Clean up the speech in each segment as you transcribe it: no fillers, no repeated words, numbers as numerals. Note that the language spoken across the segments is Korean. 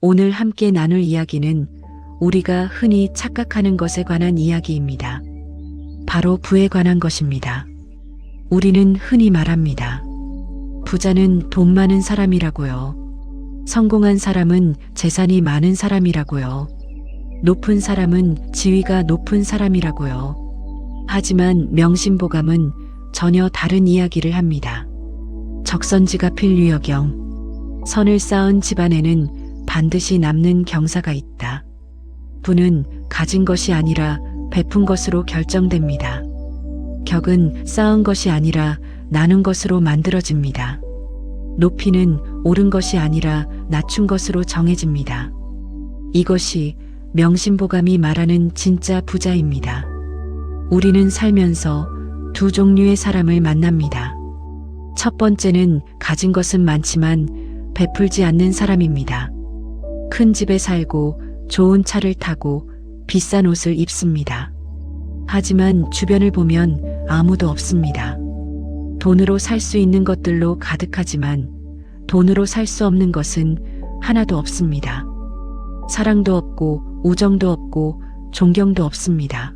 오늘 함께 나눌 이야기는 우리가 흔히 착각하는 것에 관한 이야기입니다. 바로 부에 관한 것입니다. 우리는 흔히 말합니다. 부자는 돈 많은 사람이라고요. 성공한 사람은 재산이 많은 사람이라고요. 높은 사람은 지위가 높은 사람이라고요. 하지만 명심보감은 전혀 다른 이야기를 합니다. 적선지가 필류여경. 선을 쌓은 집안에는 반드시 남는 경사가 있다. 부는 가진 것이 아니라 베푼 것으로 결정됩니다. 격은 쌓은 것이 아니라 나눈 것으로 만들어집니다. 높이는 오른 것이 아니라 낮춘 것으로 정해집니다. 이것이 명심보감이 말하는 진짜 부자입니다. 우리는 살면서 두 종류의 사람을 만납니다. 첫 번째는 가진 것은 많지만 베풀지 않는 사람입니다. 큰 집에 살고 좋은 차를 타고 비싼 옷을 입습니다. 하지만 주변을 보면 아무도 없습니다. 돈으로 살 수 있는 것들로 가득하지만 돈으로 살 수 없는 것은 하나도 없습니다. 사랑도 없고 우정도 없고 존경도 없습니다.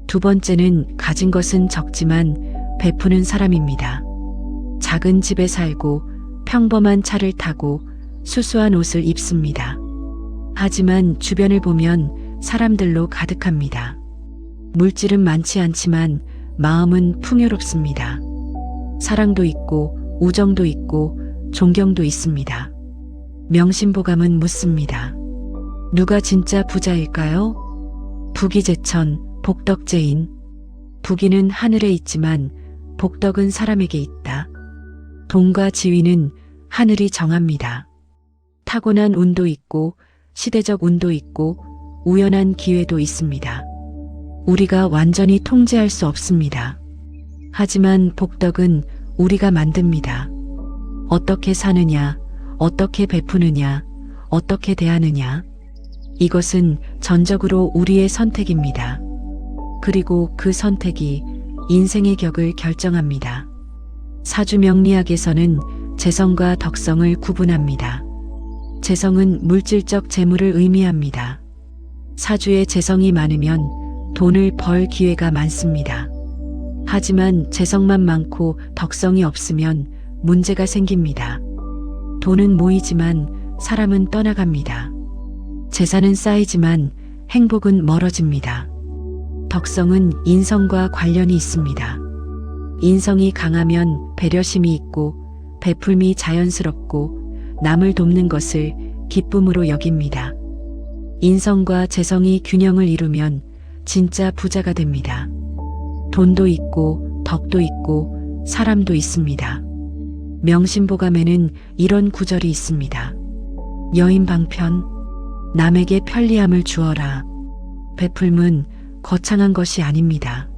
두 번째는 가진 것은 적지만 베푸는 사람입니다. 작은 집에 살고 평범한 차를 타고 수수한 옷을 입습니다. 하지만 주변을 보면 사람들로 가득합니다. 물질은 많지 않지만 마음은 풍요롭습니다. 사랑도 있고 우정도 있고 존경도 있습니다. 명심보감은 묻습니다. 누가 진짜 부자일까요? 부귀재천, 복덕재인. 부귀는 하늘에 있지만 복덕은 사람에게 있다. 돈과 지위는 하늘이 정합니다. 타고난 운도 있고 시대적 운도 있고 우연한 기회도 있습니다. 우리가 완전히 통제할 수 없습니다. 하지만 복덕은 우리가 만듭니다. 어떻게 사느냐, 어떻게 베푸느냐, 어떻게 대하느냐. 이것은 전적으로 우리의 선택입니다. 그리고 그 선택이 인생의 격을 결정합니다. 사주명리학에서는 재성과 덕성을 구분합니다. 재성은 물질적 재물을 의미합니다. 사주에 재성이 많으면 돈을 벌 기회가 많습니다. 하지만 재성만 많고 덕성이 없으면 문제가 생깁니다. 돈은 모이지만 사람은 떠나갑니다. 재산은 쌓이지만 행복은 멀어집니다. 덕성은 인성과 관련이 있습니다. 인성이 강하면 배려심이 있고 베풀미 자연스럽고 남을 돕는 것을 기쁨으로 여깁니다. 인성과 재성이 균형을 이루면 진짜 부자가 됩니다. 돈도 있고 덕도 있고 사람도 있습니다. 명심보감에는 이런 구절이 있습니다. 여인방편. 남에게 편리함을 주어라. 베풀문 거창한 것이 아닙니다.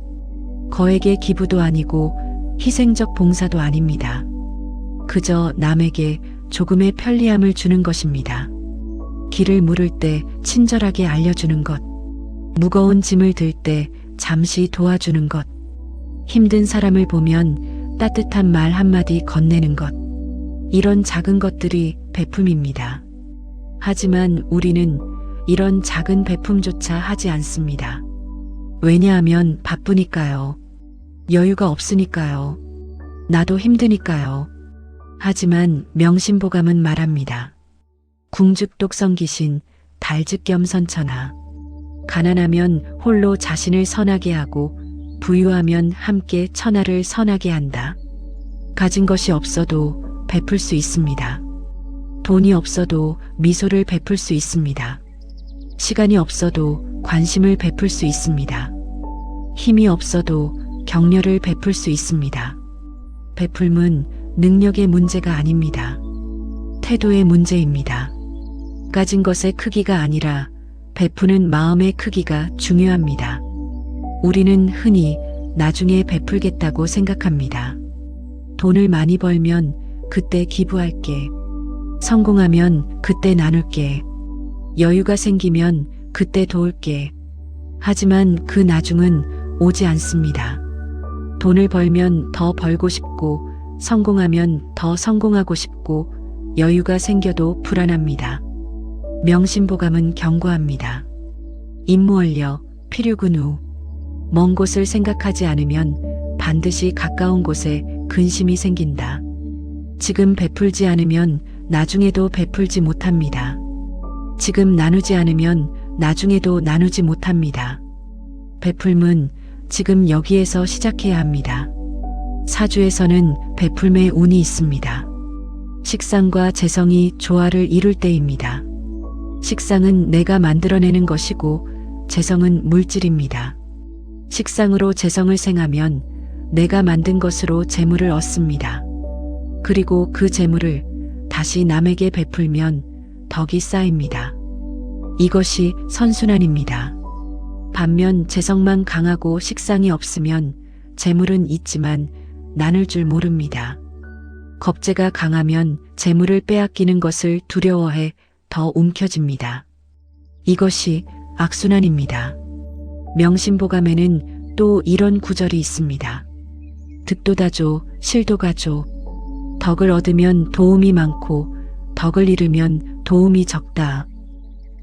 거액의 기부도 아니고 희생적 봉사도 아닙니다. 그저 남에게 조금의 편리함을 주는 것입니다. 길을 물을 때 친절하게 알려주는 것. 무거운 짐을 들 때 잠시 도와주는 것. 힘든 사람을 보면 따뜻한 말 한마디 건네는 것. 이런 작은 것들이 베품입니다. 하지만 우리는 이런 작은 베품조차 하지 않습니다. 왜냐하면 바쁘니까요. 여유가 없으니까요. 나도 힘드니까요. 하지만 명심보감은 말합니다. 궁죽독성기신 달즉겸선천하. 가난하면 홀로 자신을 선하게 하고 부유하면 함께 천하를 선하게 한다. 가진 것이 없어도 베풀 수 있습니다. 돈이 없어도 미소를 베풀 수 있습니다. 시간이 없어도 관심을 베풀 수 있습니다. 힘이 없어도 격려를 베풀 수 있습니다. 베풀문 능력의 문제가 아닙니다. 태도의 문제입니다. 가진 것의 크기가 아니라 베푸는 마음의 크기가 중요합니다. 우리는 흔히 나중에 베풀겠다고 생각합니다. 돈을 많이 벌면 그때 기부할게. 성공하면 그때 나눌게. 여유가 생기면 그때 도울게. 하지만 그 나중은 오지 않습니다. 돈을 벌면 더 벌고 싶고 성공하면 더 성공하고 싶고 여유가 생겨도 불안합니다. 명심보감은 경고합니다. 임무원려, 필요근 후. 먼 곳을 생각하지 않으면 반드시 가까운 곳에 근심이 생긴다. 지금 베풀지 않으면 나중에도 베풀지 못합니다. 지금 나누지 않으면 나중에도 나누지 못합니다. 베풀문 지금 여기에서 시작해야 합니다. 사주에서는 베풀매 운이 있습니다. 식상과 재성이 조화를 이룰 때입니다. 식상은 내가 만들어내는 것이고 재성은 물질입니다. 식상으로 재성을 생하면 내가 만든 것으로 재물을 얻습니다. 그리고 그 재물을 다시 남에게 베풀면 덕이 쌓입니다. 이것이 선순환입니다. 반면 재성만 강하고 식상이 없으면 재물은 있지만 나눌 줄 모릅니다. 겁재가 강하면 재물을 빼앗기는 것을 두려워해 더 움켜집니다. 이것이 악순환입니다. 명심보감에는 또 이런 구절이 있습니다. 득도 다줘, 실도 가줘. 덕을 얻으면 도움이 많고 덕을 잃으면 도움이 적다.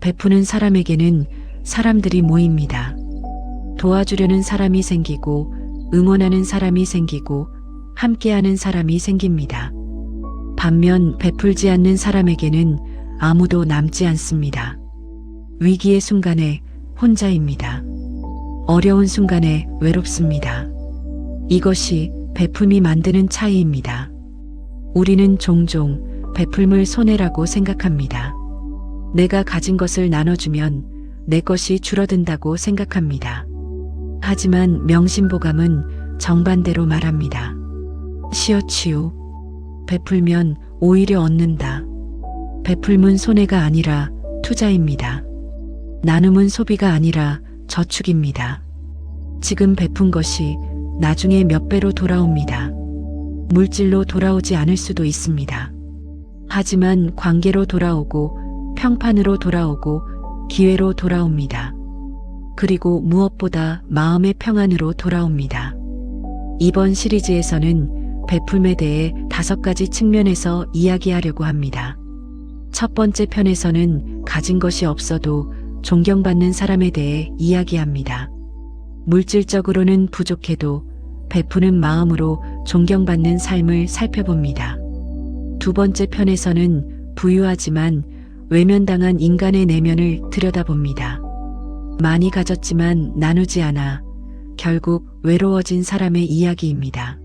베푸는 사람에게는 사람들이 모입니다. 도와주려는 사람이 생기고 응원하는 사람이 생기고 함께하는 사람이 생깁니다. 반면 베풀지 않는 사람에게는 아무도 남지 않습니다. 위기의 순간에 혼자입니다. 어려운 순간에 외롭습니다. 이것이 베품이 만드는 차이입니다. 우리는 종종 베풀물 손해라고 생각합니다. 내가 가진 것을 나눠주면 내 것이 줄어든다고 생각합니다. 하지만 명심보감은 정반대로 말합니다. 시어치우. 베풀면 오히려 얻는다. 베풀문 손해가 아니라 투자입니다. 나눔은 소비가 아니라 저축입니다. 지금 베푼 것이 나중에 몇 배로 돌아옵니다. 물질로 돌아오지 않을 수도 있습니다. 하지만 관계로 돌아오고 평판으로 돌아오고 기회로 돌아옵니다. 그리고 무엇보다 마음의 평안으로 돌아옵니다. 이번 시리즈에서는 베품에 대해 5가지 측면에서 이야기하려고 합니다. 첫 번째 편에서는 가진 것이 없어도 존경받는 사람에 대해 이야기합니다. 물질적으로는 부족해도 베푸는 마음으로 존경받는 삶을 살펴봅니다. 두 번째 편에서는 부유하지만 외면당한 인간의 내면을 들여다봅니다. 많이 가졌지만 나누지 않아 결국 외로워진 사람의 이야기입니다.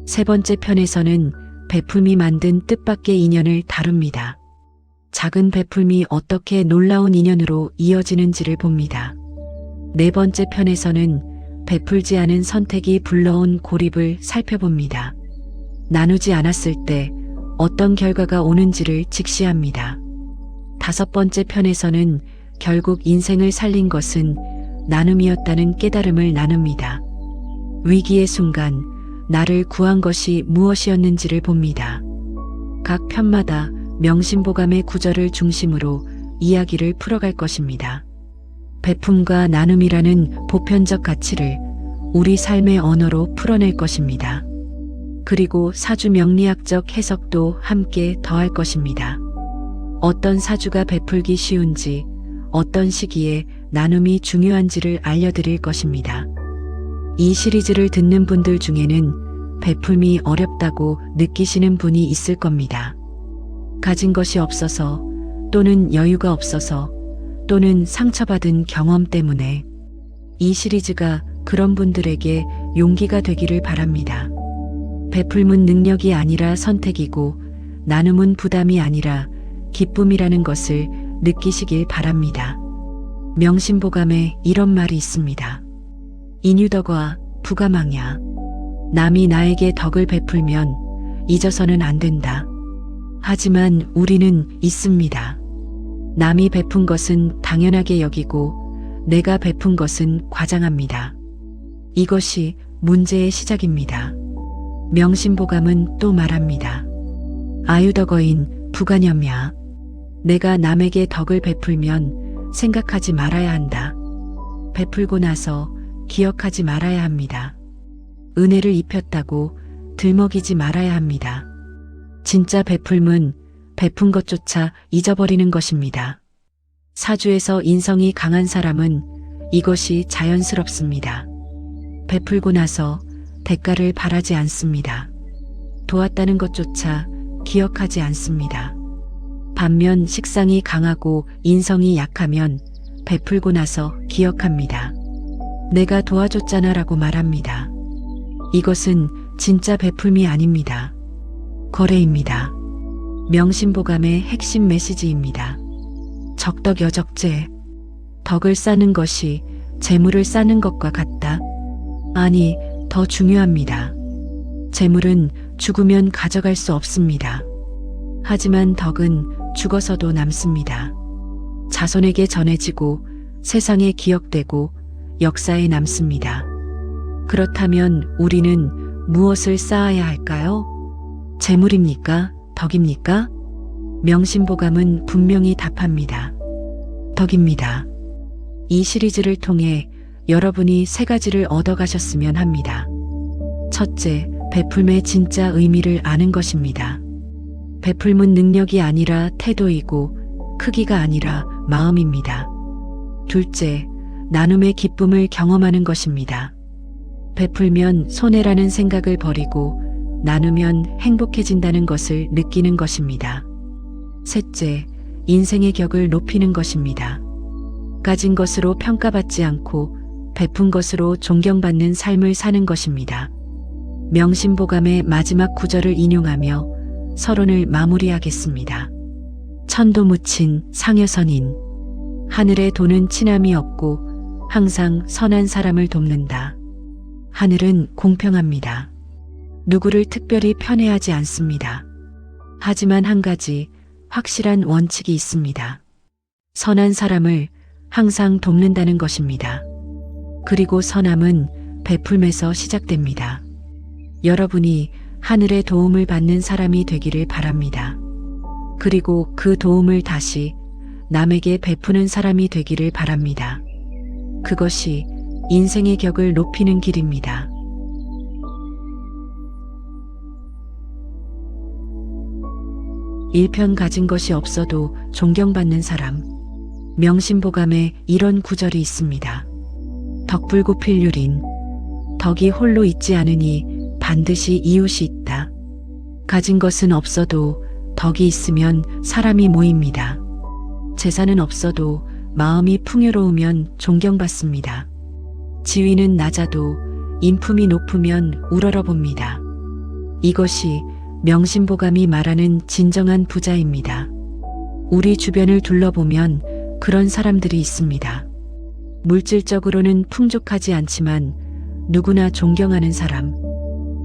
세 번째 편에서는 베품이 만든 뜻밖의 인연을 다룹니다. 작은 베품이 어떻게 놀라운 인연으로 이어지는지를 봅니다. 네 번째 편에서는 베풀지 않은 선택이 불러온 고립을 살펴봅니다. 나누지 않았을 때 어떤 결과가 오는지를 직시합니다. 다섯 번째 편에서는 결국 인생을 살린 것은 나눔이었다는 깨달음을 나눕니다. 위기의 순간 나를 구한 것이 무엇이었는지를 봅니다. 각 편마다 명심보감의 구절을 중심으로 이야기를 풀어갈 것입니다. 베품과 나눔이라는 보편적 가치를 우리 삶의 언어로 풀어낼 것입니다. 그리고 사주 명리학적 해석도 함께 더할 것입니다. 어떤 사주가 베풀기 쉬운지, 어떤 시기에 나눔이 중요한지를 알려드릴 것입니다. 이 시리즈를 듣는 분들 중에는 베품이 어렵다고 느끼시는 분이 있을 겁니다. 가진 것이 없어서 또는 여유가 없어서 또는 상처받은 경험 때문에 이 시리즈가 그런 분들에게 용기가 되기를 바랍니다. 베풀문 능력이 아니라 선택이고 나눔은 부담이 아니라 기쁨이라는 것을 느끼시길 바랍니다. 명심보감에 이런 말이 있습니다. 인유덕화 부가망야. 남이 나에게 덕을 베풀면 잊어서는 안 된다. 하지만 우리는 있습니다. 남이 베푼 것은 당연하게 여기고 내가 베푼 것은 과장합니다. 이것이 문제의 시작입니다. 명심보감은 또 말합니다. 아유덕어인 부가념야. 내가 남에게 덕을 베풀면 생각하지 말아야 한다. 베풀고 나서 기억하지 말아야 합니다. 은혜를 입혔다고 들먹이지 말아야 합니다. 진짜 베풀문 베푼 것조차 잊어버리는 것입니다. 사주에서 인성이 강한 사람은 이것이 자연스럽습니다. 베풀고 나서 대가를 바라지 않습니다. 도왔다는 것조차 기억하지 않습니다. 반면 식상이 강하고 인성이 약하면 베풀고 나서 기억합니다. 내가 도와줬잖아 라고 말합니다. 이것은 진짜 베풀미 아닙니다. 거래입니다. 명심보감의 핵심 메시지입니다. 적덕여적재. 덕을 쌓는 것이 재물을 쌓는 것과 같다. 아니, 더 중요합니다. 재물은 죽으면 가져갈 수 없습니다. 하지만 덕은 죽어서도 남습니다. 자손에게 전해지고 세상에 기억되고 역사에 남습니다. 그렇다면 우리는 무엇을 쌓아야 할까요? 재물입니까? 덕입니까? 명심보감은 분명히 답합니다. 덕입니다. 이 시리즈를 통해 여러분이 3가지를 얻어가셨으면 합니다. 첫째, 베풀매의 진짜 의미를 아는 것입니다. 베풀문 능력이 아니라 태도이고 크기가 아니라 마음입니다. 둘째, 나눔의 기쁨을 경험하는 것입니다. 베풀면 손해라는 생각을 버리고 나누면 행복해진다는 것을 느끼는 것입니다. 셋째, 인생의 격을 높이는 것입니다. 가진 것으로 평가받지 않고 베푼 것으로 존경받는 삶을 사는 것입니다. 명심보감의 마지막 구절을 인용하며 서론을 마무리하겠습니다. 천도 묻힌 상여선인. 하늘에 도는 친함이 없고 항상 선한 사람을 돕는다. 하늘은 공평합니다. 누구를 특별히 편애하지 않습니다. 하지만 한 가지 확실한 원칙이 있습니다. 선한 사람을 항상 돕는다는 것입니다. 그리고 선함은 베풀면서 시작됩니다. 여러분이 하늘의 도움을 받는 사람이 되기를 바랍니다. 그리고 그 도움을 다시 남에게 베푸는 사람이 되기를 바랍니다. 그것이 인생의 격을 높이는 길입니다. 일편 가진 것이 없어도 존경받는 사람. 명심보감에 이런 구절이 있습니다. 덕불고필률인. 덕이 홀로 있지 않으니 반드시 이웃이 있다. 가진 것은 없어도 덕이 있으면 사람이 모입니다. 재산은 없어도 마음이 풍요로우면 존경받습니다. 지위는 낮아도 인품이 높으면 우러러봅니다. 이것이 명심보감이 말하는 진정한 부자입니다. 우리 주변을 둘러보면 그런 사람들이 있습니다. 물질적으로는 풍족하지 않지만 누구나 존경하는 사람.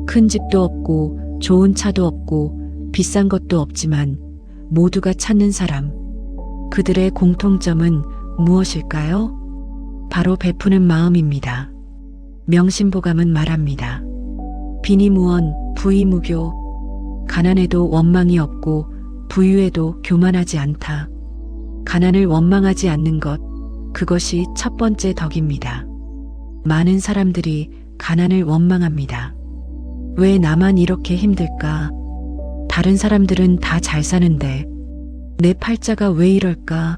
큰 집도 없고 좋은 차도 없고 비싼 것도 없지만 모두가 찾는 사람. 그들의 공통점은 무엇일까요? 바로 베푸는 마음입니다. 명심보감은 말합니다. 빈이무언, 부이무교. 가난해도 원망이 없고 부유해도 교만하지 않다. 가난을 원망하지 않는 것, 그것이 첫 번째 덕입니다. 많은 사람들이 가난을 원망합니다. 왜 나만 이렇게 힘들까? 다른 사람들은 다 잘 사는데 내 팔자가 왜 이럴까?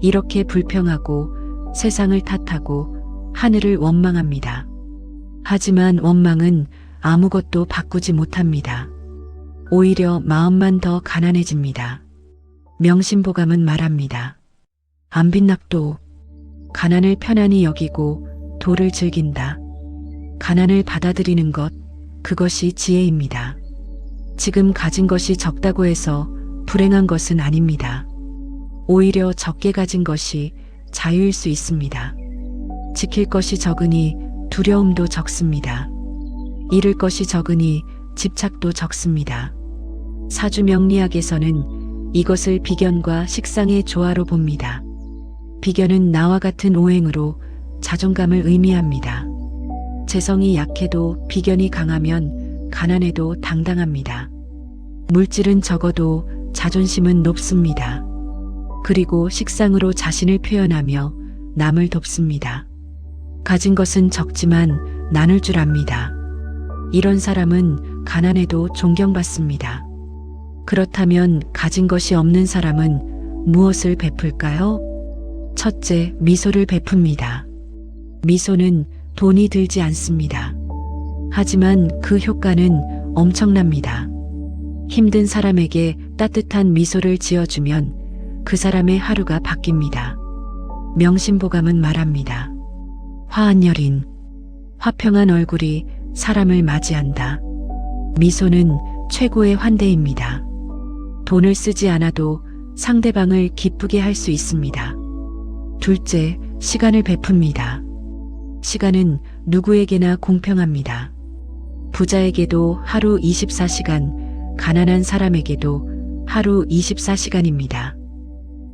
이렇게 불평하고 세상을 탓하고 하늘을 원망합니다. 하지만 원망은 아무것도 바꾸지 못합니다. 오히려 마음만 더 가난해집니다. 명심보감은 말합니다. 안빈낙도. 가난을 편안히 여기고 도를 즐긴다. 가난을 받아들이는 것, 그것이 지혜입니다. 지금 가진 것이 적다고 해서 불행한 것은 아닙니다. 오히려 적게 가진 것이 자유일 수 있습니다. 지킬 것이 적으니 두려움도 적습니다. 잃을 것이 적으니 집착도 적습니다. 사주명리학에서는 이것을 비견과 식상의 조화로 봅니다. 비견은 나와 같은 오행으로 자존감을 의미합니다. 재성이 약해도 비견이 강하면 가난해도 당당합니다. 물질은 적어도 자존심은 높습니다. 그리고 식상으로 자신을 표현하며 남을 돕습니다. 가진 것은 적지만 나눌 줄 압니다. 이런 사람은 가난해도 존경받습니다. 그렇다면 가진 것이 없는 사람은 무엇을 베풀까요? 첫째, 미소를 베풉니다. 미소는 돈이 들지 않습니다. 하지만 그 효과는 엄청납니다. 힘든 사람에게 따뜻한 미소를 지어주면 그 사람의 하루가 바뀝니다. 명심보감은 말합니다. 화한여린, 화평한 얼굴이 사람을 맞이한다. 미소는 최고의 환대입니다. 돈을 쓰지 않아도 상대방을 기쁘게 할 수 있습니다. 둘째, 시간을 베풉니다. 시간은 누구에게나 공평합니다. 부자에게도 하루 24시간, 가난한 사람에게도 하루 24시간입니다.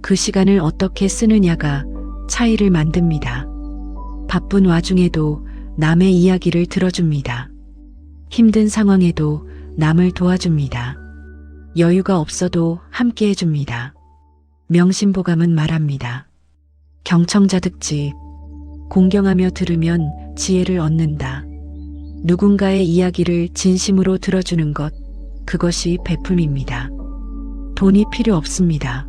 그 시간을 어떻게 쓰느냐가 차이를 만듭니다. 바쁜 와중에도 남의 이야기를 들어줍니다. 힘든 상황에도 남을 도와줍니다. 여유가 없어도 함께 해줍니다. 명심보감은 말합니다. 경청자득지, 공경하며 들으면 지혜를 얻는다. 누군가의 이야기를 진심으로 들어주는 것, 그것이 베품입니다. 돈이 필요 없습니다.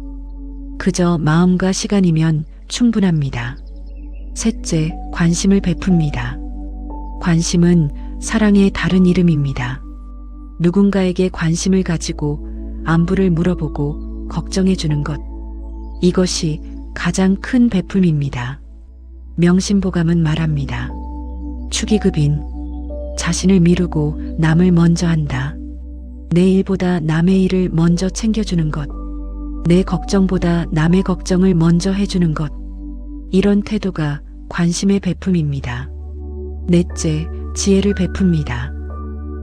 그저 마음과 시간이면 충분합니다. 셋째, 관심을 베풉니다. 관심은 사랑의 다른 이름입니다. 누군가에게 관심을 가지고 안부를 물어보고 걱정해주는 것, 이것이 가장 큰 베품입니다. 명심보감은 말합니다. 축의급인, 자신을 미루고 남을 먼저 한다. 내 일보다 남의 일을 먼저 챙겨주는 것, 내 걱정보다 남의 걱정을 먼저 해주는 것, 이런 태도가 관심의 베품입니다. 넷째, 지혜를 베풉니다.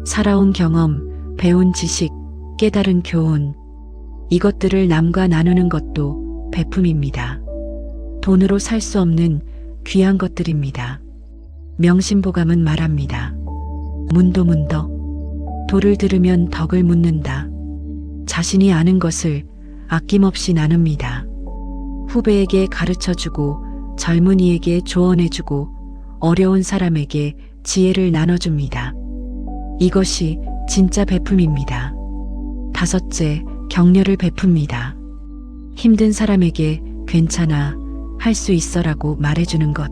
살아온 경험, 배운 지식, 깨달은 교훈, 이것들을 남과 나누는 것도 베품입니다. 돈으로 살 수 없는 귀한 것들입니다. 명심보감은 말합니다. 문도문덕, 도를 들으면 덕을 묻는다. 자신이 아는 것을 아낌없이 나눕니다. 후배에게 가르쳐주고 젊은이에게 조언해주고 어려운 사람에게 지혜를 나눠줍니다. 이것이 진짜 베품입니다. 다섯째, 격려를 베풉니다. 힘든 사람에게 괜찮아, 할 수 있어라고 말해주는 것.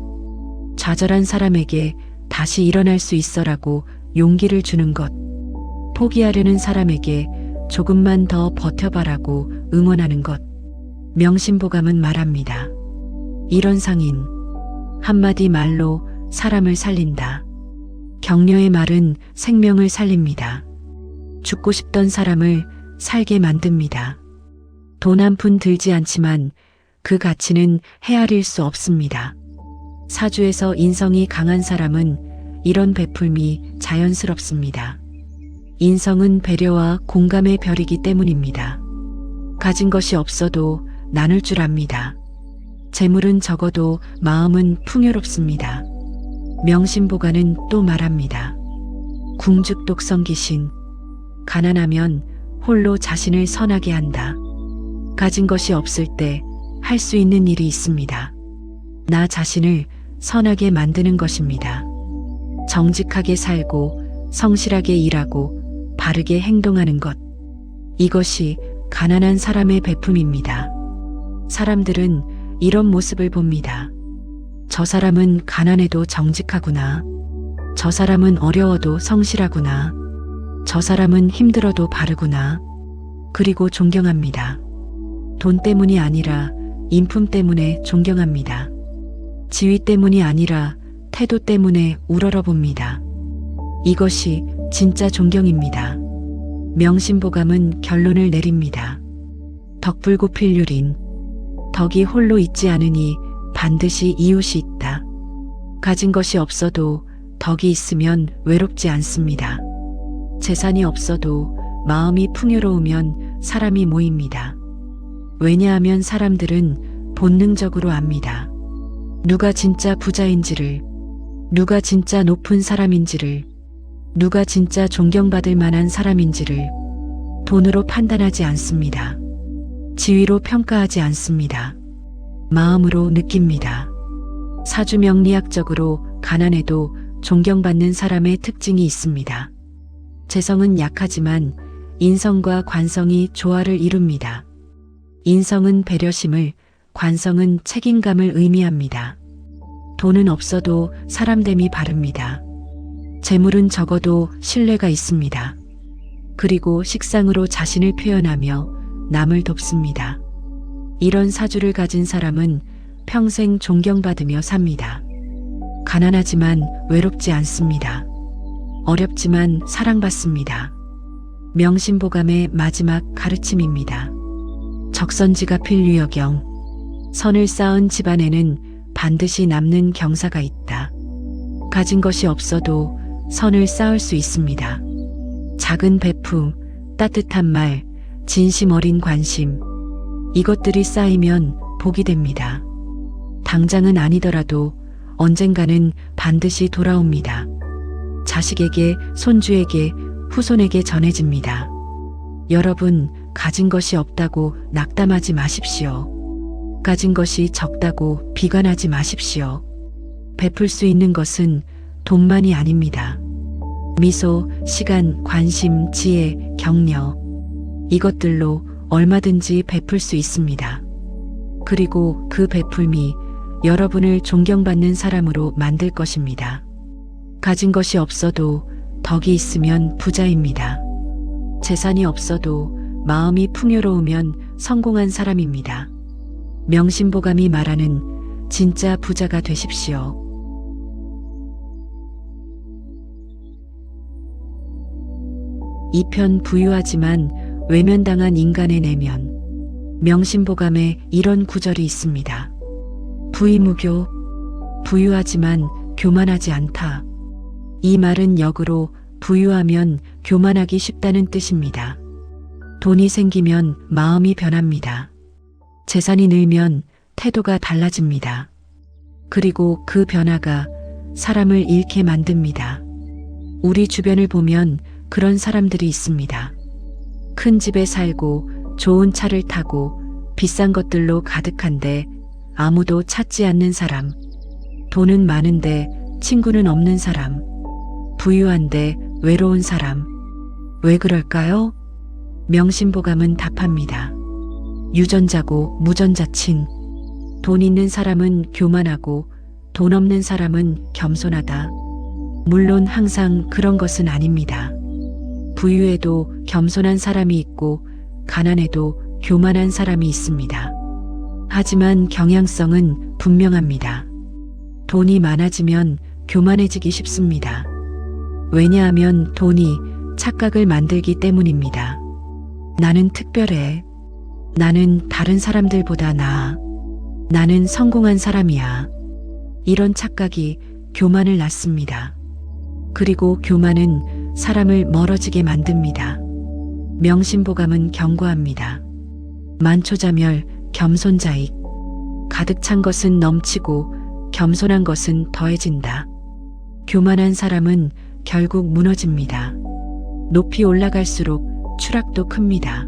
좌절한 사람에게 다시 일어날 수 있어라고 용기를 주는 것. 포기하려는 사람에게 조금만 더 버텨봐라고 응원하는 것. 명심보감은 말합니다. 이런 상인, 한마디 말로 사람을 살린다. 격려의 말은 생명을 살립니다. 죽고 싶던 사람을 살게 만듭니다. 돈 한 푼 들지 않지만 그 가치는 헤아릴 수 없습니다. 사주에서 인성이 강한 사람은 이런 베풀미 자연스럽습니다. 인성은 배려와 공감의 별이기 때문입니다. 가진 것이 없어도 나눌 줄 압니다. 재물은 적어도 마음은 풍요롭습니다. 명심보감은 또 말합니다. 궁죽독성귀신, 가난하면 홀로 자신을 선하게 한다. 가진 것이 없을 때 할 수 있는 일이 있습니다. 나 자신을 선하게 만드는 것입니다. 정직하게 살고 성실하게 일하고 바르게 행동하는 것. 이것이 가난한 사람의 베품입니다. 사람들은 이런 모습을 봅니다. 저 사람은 가난해도 정직하구나. 저 사람은 어려워도 성실하구나. 저 사람은 힘들어도 바르구나. 그리고 존경합니다. 돈 때문이 아니라 인품 때문에 존경합니다. 지위 때문이 아니라 태도 때문에 우러러봅니다. 이것이 진짜 존경입니다. 명심보감은 결론을 내립니다. 덕불고필률인, 덕이 홀로 있지 않으니 반드시 이웃이 있다. 가진 것이 없어도 덕이 있으면 외롭지 않습니다. 재산이 없어도 마음이 풍요로우면 사람이 모입니다. 왜냐하면 사람들은 본능적으로 압니다. 누가 진짜 부자인지를, 누가 진짜 높은 사람인지를, 누가 진짜 존경받을 만한 사람인지를 돈으로 판단하지 않습니다. 지위로 평가하지 않습니다. 마음으로 느낍니다. 사주명리학적으로 가난해도 존경받는 사람의 특징이 있습니다. 재성은 약하지만 인성과 관성이 조화를 이룹니다. 인성은 배려심을, 관성은 책임감을 의미합니다. 돈은 없어도 사람됨이 바릅니다. 재물은 적어도 신뢰가 있습니다. 그리고 식상으로 자신을 표현하며 남을 돕습니다. 이런 사주를 가진 사람은 평생 존경받으며 삽니다. 가난하지만 외롭지 않습니다. 어렵지만 사랑받습니다. 명심보감의 마지막 가르침입니다. 적선지가 필류여경. 선을 쌓은 집안에는 반드시 남는 경사가 있다. 가진 것이 없어도 선을 쌓을 수 있습니다. 작은 배품, 따뜻한 말, 진심 어린 관심, 이것들이 쌓이면 복이 됩니다. 당장은 아니더라도 언젠가는 반드시 돌아옵니다. 자식에게, 손주에게, 후손에게 전해집니다. 여러분, 가진 것이 없다고 낙담하지 마십시오. 가진 것이 적다고 비관하지 마십시오. 베풀 수 있는 것은 돈만이 아닙니다. 미소, 시간, 관심, 지혜, 격려, 이것들로 얼마든지 베풀 수 있습니다. 그리고 그 베풀미 여러분을 존경받는 사람으로 만들 것입니다. 가진 것이 없어도 덕이 있으면 부자입니다. 재산이 없어도 마음이 풍요로우면 성공한 사람입니다. 명심보감이 말하는 진짜 부자가 되십시오. 이 편 부유하지만 외면당한 인간의 내면. 명심보감에 이런 구절이 있습니다. 부의무교, 부유하지만 교만하지 않다. 이 말은 역으로 부유하면 교만하기 쉽다는 뜻입니다. 돈이 생기면 마음이 변합니다. 재산이 늘면 태도가 달라집니다. 그리고 그 변화가 사람을 잃게 만듭니다. 우리 주변을 보면 그런 사람들이 있습니다. 큰 집에 살고 좋은 차를 타고 비싼 것들로 가득한데 아무도 찾지 않는 사람. 돈은 많은데 친구는 없는 사람. 부유한데 외로운 사람. 왜 그럴까요? 명심보감은 답합니다. 유전자고 무전자친. 돈 있는 사람은 교만하고 돈 없는 사람은 겸손하다. 물론 항상 그런 것은 아닙니다. 부유해도 겸손한 사람이 있고 가난해도 교만한 사람이 있습니다. 하지만 경향성은 분명합니다. 돈이 많아지면 교만해지기 쉽습니다. 왜냐하면 돈이 착각을 만들기 때문입니다. 나는 특별해. 나는 다른 사람들보다 나아. 나는 성공한 사람이야. 이런 착각이 교만을 낳습니다. 그리고 교만은 사람을 멀어지게 만듭니다. 명심보감은 경고합니다. 만초자멸, 겸손자익. 가득 찬 것은 넘치고 겸손한 것은 더해진다. 교만한 사람은 결국 무너집니다. 높이 올라갈수록 추락도 큽니다.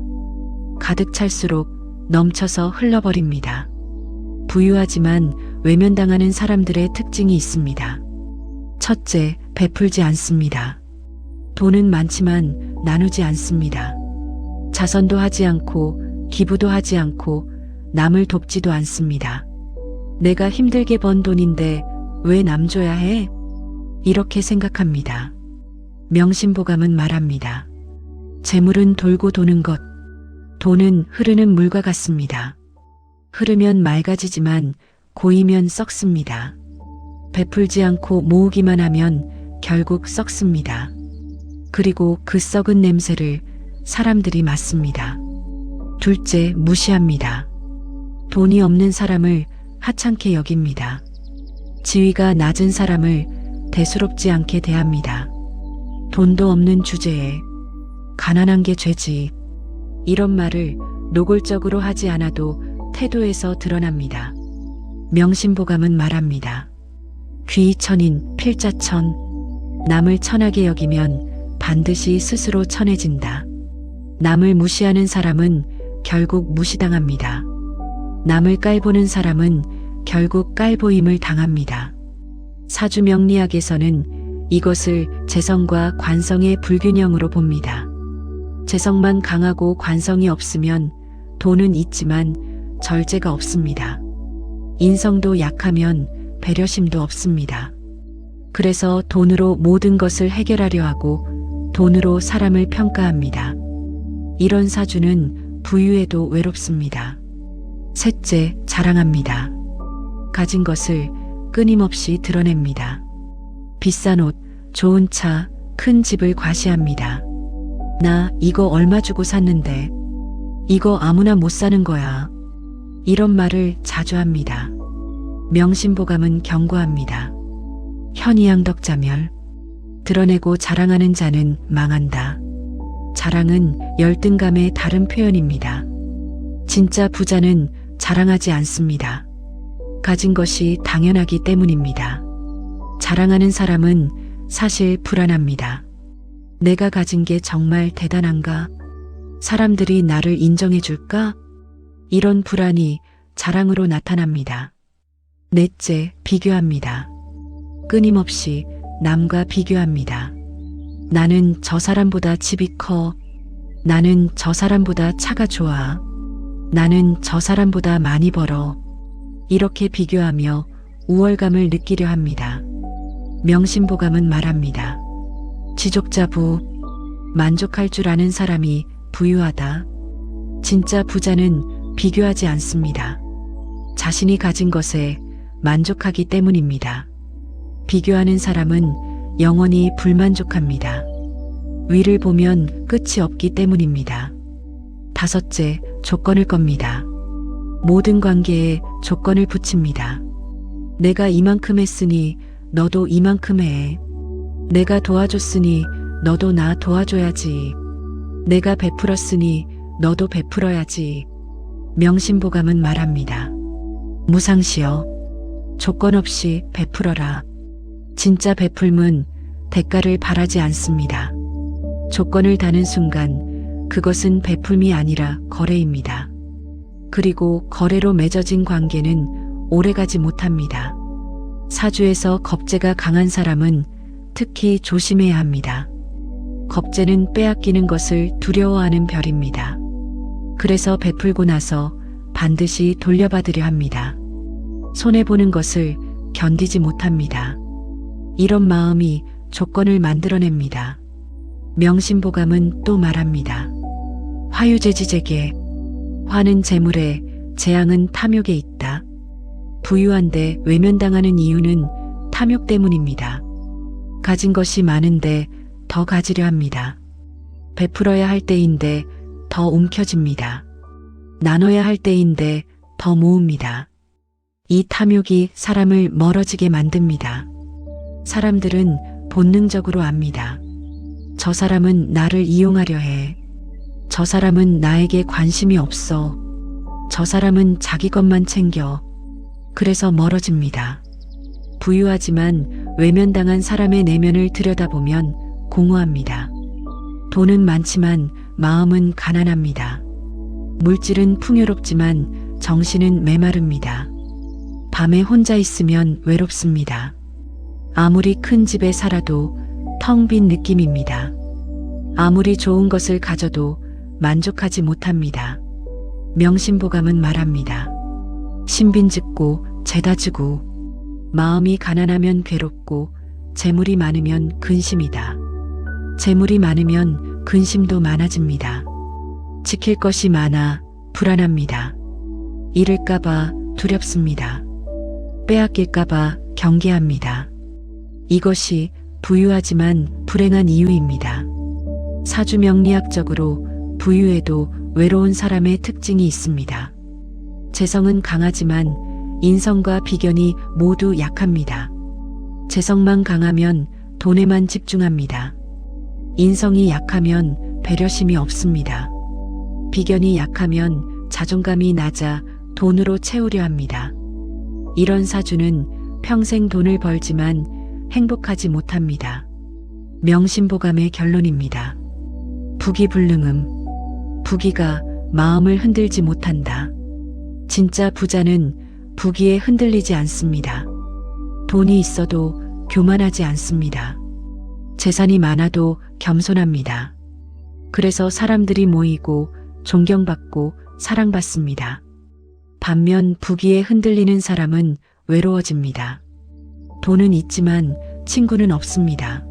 가득 찰수록 넘쳐서 흘러버립니다. 부유하지만 외면당하는 사람들의 특징이 있습니다. 첫째, 베풀지 않습니다. 돈은 많지만 나누지 않습니다. 자선도 하지 않고 기부도 하지 않고 남을 돕지도 않습니다. 내가 힘들게 번 돈인데 왜 남 줘야 해? 이렇게 생각합니다. 명심보감은 말합니다. 재물은 돌고 도는 것. 돈은 흐르는 물과 같습니다. 흐르면 맑아지지만 고이면 썩습니다. 베풀지 않고 모으기만 하면 결국 썩습니다. 그리고 그 썩은 냄새를 사람들이 맡습니다. 둘째, 무시합니다. 돈이 없는 사람을 하찮게 여깁니다. 지위가 낮은 사람을 대수롭지 않게 대합니다. 돈도 없는 주제에 가난한 게 죄지. 이런 말을 노골적으로 하지 않아도 태도에서 드러납니다. 명심보감은 말합니다. 귀천인 필자천. 남을 천하게 여기면 반드시 스스로 천해진다. 남을 무시하는 사람은 결국 무시당합니다. 남을 깔보는 사람은 결국 깔보임을 당합니다. 사주명리학에서는 이것을 재성과 관성의 불균형으로 봅니다. 재성만 강하고 관성이 없으면 돈은 있지만 절제가 없습니다. 인성도 약하면 배려심도 없습니다. 그래서 돈으로 모든 것을 해결하려 하고 돈으로 사람을 평가합니다. 이런 사주는 부유해도 외롭습니다. 셋째, 자랑합니다. 가진 것을 끊임없이 드러냅니다. 비싼 옷, 좋은 차, 큰 집을 과시합니다. 나 이거 얼마 주고 샀는데, 이거 아무나 못 사는 거야. 이런 말을 자주 합니다. 명심보감은 경고합니다. 현이양덕자멸. 드러내고 자랑하는 자는 망한다. 자랑은 열등감의 다른 표현입니다. 진짜 부자는 자랑하지 않습니다. 가진 것이 당연하기 때문입니다. 자랑하는 사람은 사실 불안합니다. 내가 가진 게 정말 대단한가? 사람들이 나를 인정해 줄까? 이런 불안이 자랑으로 나타납니다. 넷째, 비교합니다. 끊임없이 남과 비교합니다. 나는 저 사람보다 집이 커. 나는 저 사람보다 차가 좋아. 나는 저 사람보다 많이 벌어. 이렇게 비교하며 우월감을 느끼려 합니다. 명심보감은 말합니다. 지족자부. 만족할 줄 아는 사람이 부유하다. 진짜 부자는 비교하지 않습니다. 자신이 가진 것에 만족하기 때문입니다. 비교하는 사람은 영원히 불만족합니다. 위를 보면 끝이 없기 때문입니다. 다섯째, 조건을 겁니다. 모든 관계에 조건을 붙입니다. 내가 이만큼 했으니 너도 이만큼 해. 내가 도와줬으니 너도 나 도와줘야지. 내가 베풀었으니 너도 베풀어야지. 명심보감은 말합니다. 무상시여. 조건 없이 베풀어라. 진짜 베풀문 대가를 바라지 않습니다. 조건을 다는 순간 그것은 베풀미 아니라 거래입니다. 그리고 거래로 맺어진 관계는 오래가지 못합니다. 사주에서 겁재가 강한 사람은 특히 조심해야 합니다. 겁재는 빼앗기는 것을 두려워하는 별입니다. 그래서 베풀고 나서 반드시 돌려받으려 합니다. 손해보는 것을 견디지 못합니다. 이런 마음이 조건을 만들어냅니다. 명심보감은 또 말합니다. 화유재지재계. 화는 재물에, 재앙은 탐욕에 있다. 부유한데 외면당하는 이유는 탐욕 때문입니다. 가진 것이 많은데 더 가지려 합니다. 베풀어야 할 때인데 더 움켜집니다. 나눠야 할 때인데 더 모읍니다. 이 탐욕이 사람을 멀어지게 만듭니다. 사람들은 본능적으로 압니다. 저 사람은 나를 이용하려 해. 저 사람은 나에게 관심이 없어. 저 사람은 자기 것만 챙겨. 그래서 멀어집니다. 부유하지만 외면당한 사람의 내면을 들여다보면 공허합니다. 돈은 많지만 마음은 가난합니다. 물질은 풍요롭지만 정신은 메마릅니다. 밤에 혼자 있으면 외롭습니다. 아무리 큰 집에 살아도 텅 빈 느낌입니다. 아무리 좋은 것을 가져도 만족하지 못합니다. 명심보감은 말합니다. 신빈즉고 재다지고. 마음이 가난하면 괴롭고 재물이 많으면 근심이다. 재물이 많으면 근심도 많아집니다. 지킬 것이 많아 불안합니다. 잃을까봐 두렵습니다. 빼앗길까봐 경계합니다. 이것이 부유하지만 불행한 이유입니다. 사주명리학적으로 부유해도 외로운 사람의 특징이 있습니다. 재성은 강하지만 인성과 비견이 모두 약합니다. 재성만 강하면 돈에만 집중합니다. 인성이 약하면 배려심이 없습니다. 비견이 약하면 자존감이 낮아 돈으로 채우려 합니다. 이런 사주는 평생 돈을 벌지만 행복하지 못합니다. 명심보감의 결론입니다. 부귀불능음. 부귀가 마음을 흔들지 못한다. 진짜 부자는 부귀에 흔들리지 않습니다. 돈이 있어도 교만하지 않습니다. 재산이 많아도 겸손합니다. 그래서 사람들이 모이고 존경받고 사랑받습니다. 반면 부귀에 흔들리는 사람은 외로워집니다. 돈은 있지만 친구는 없습니다.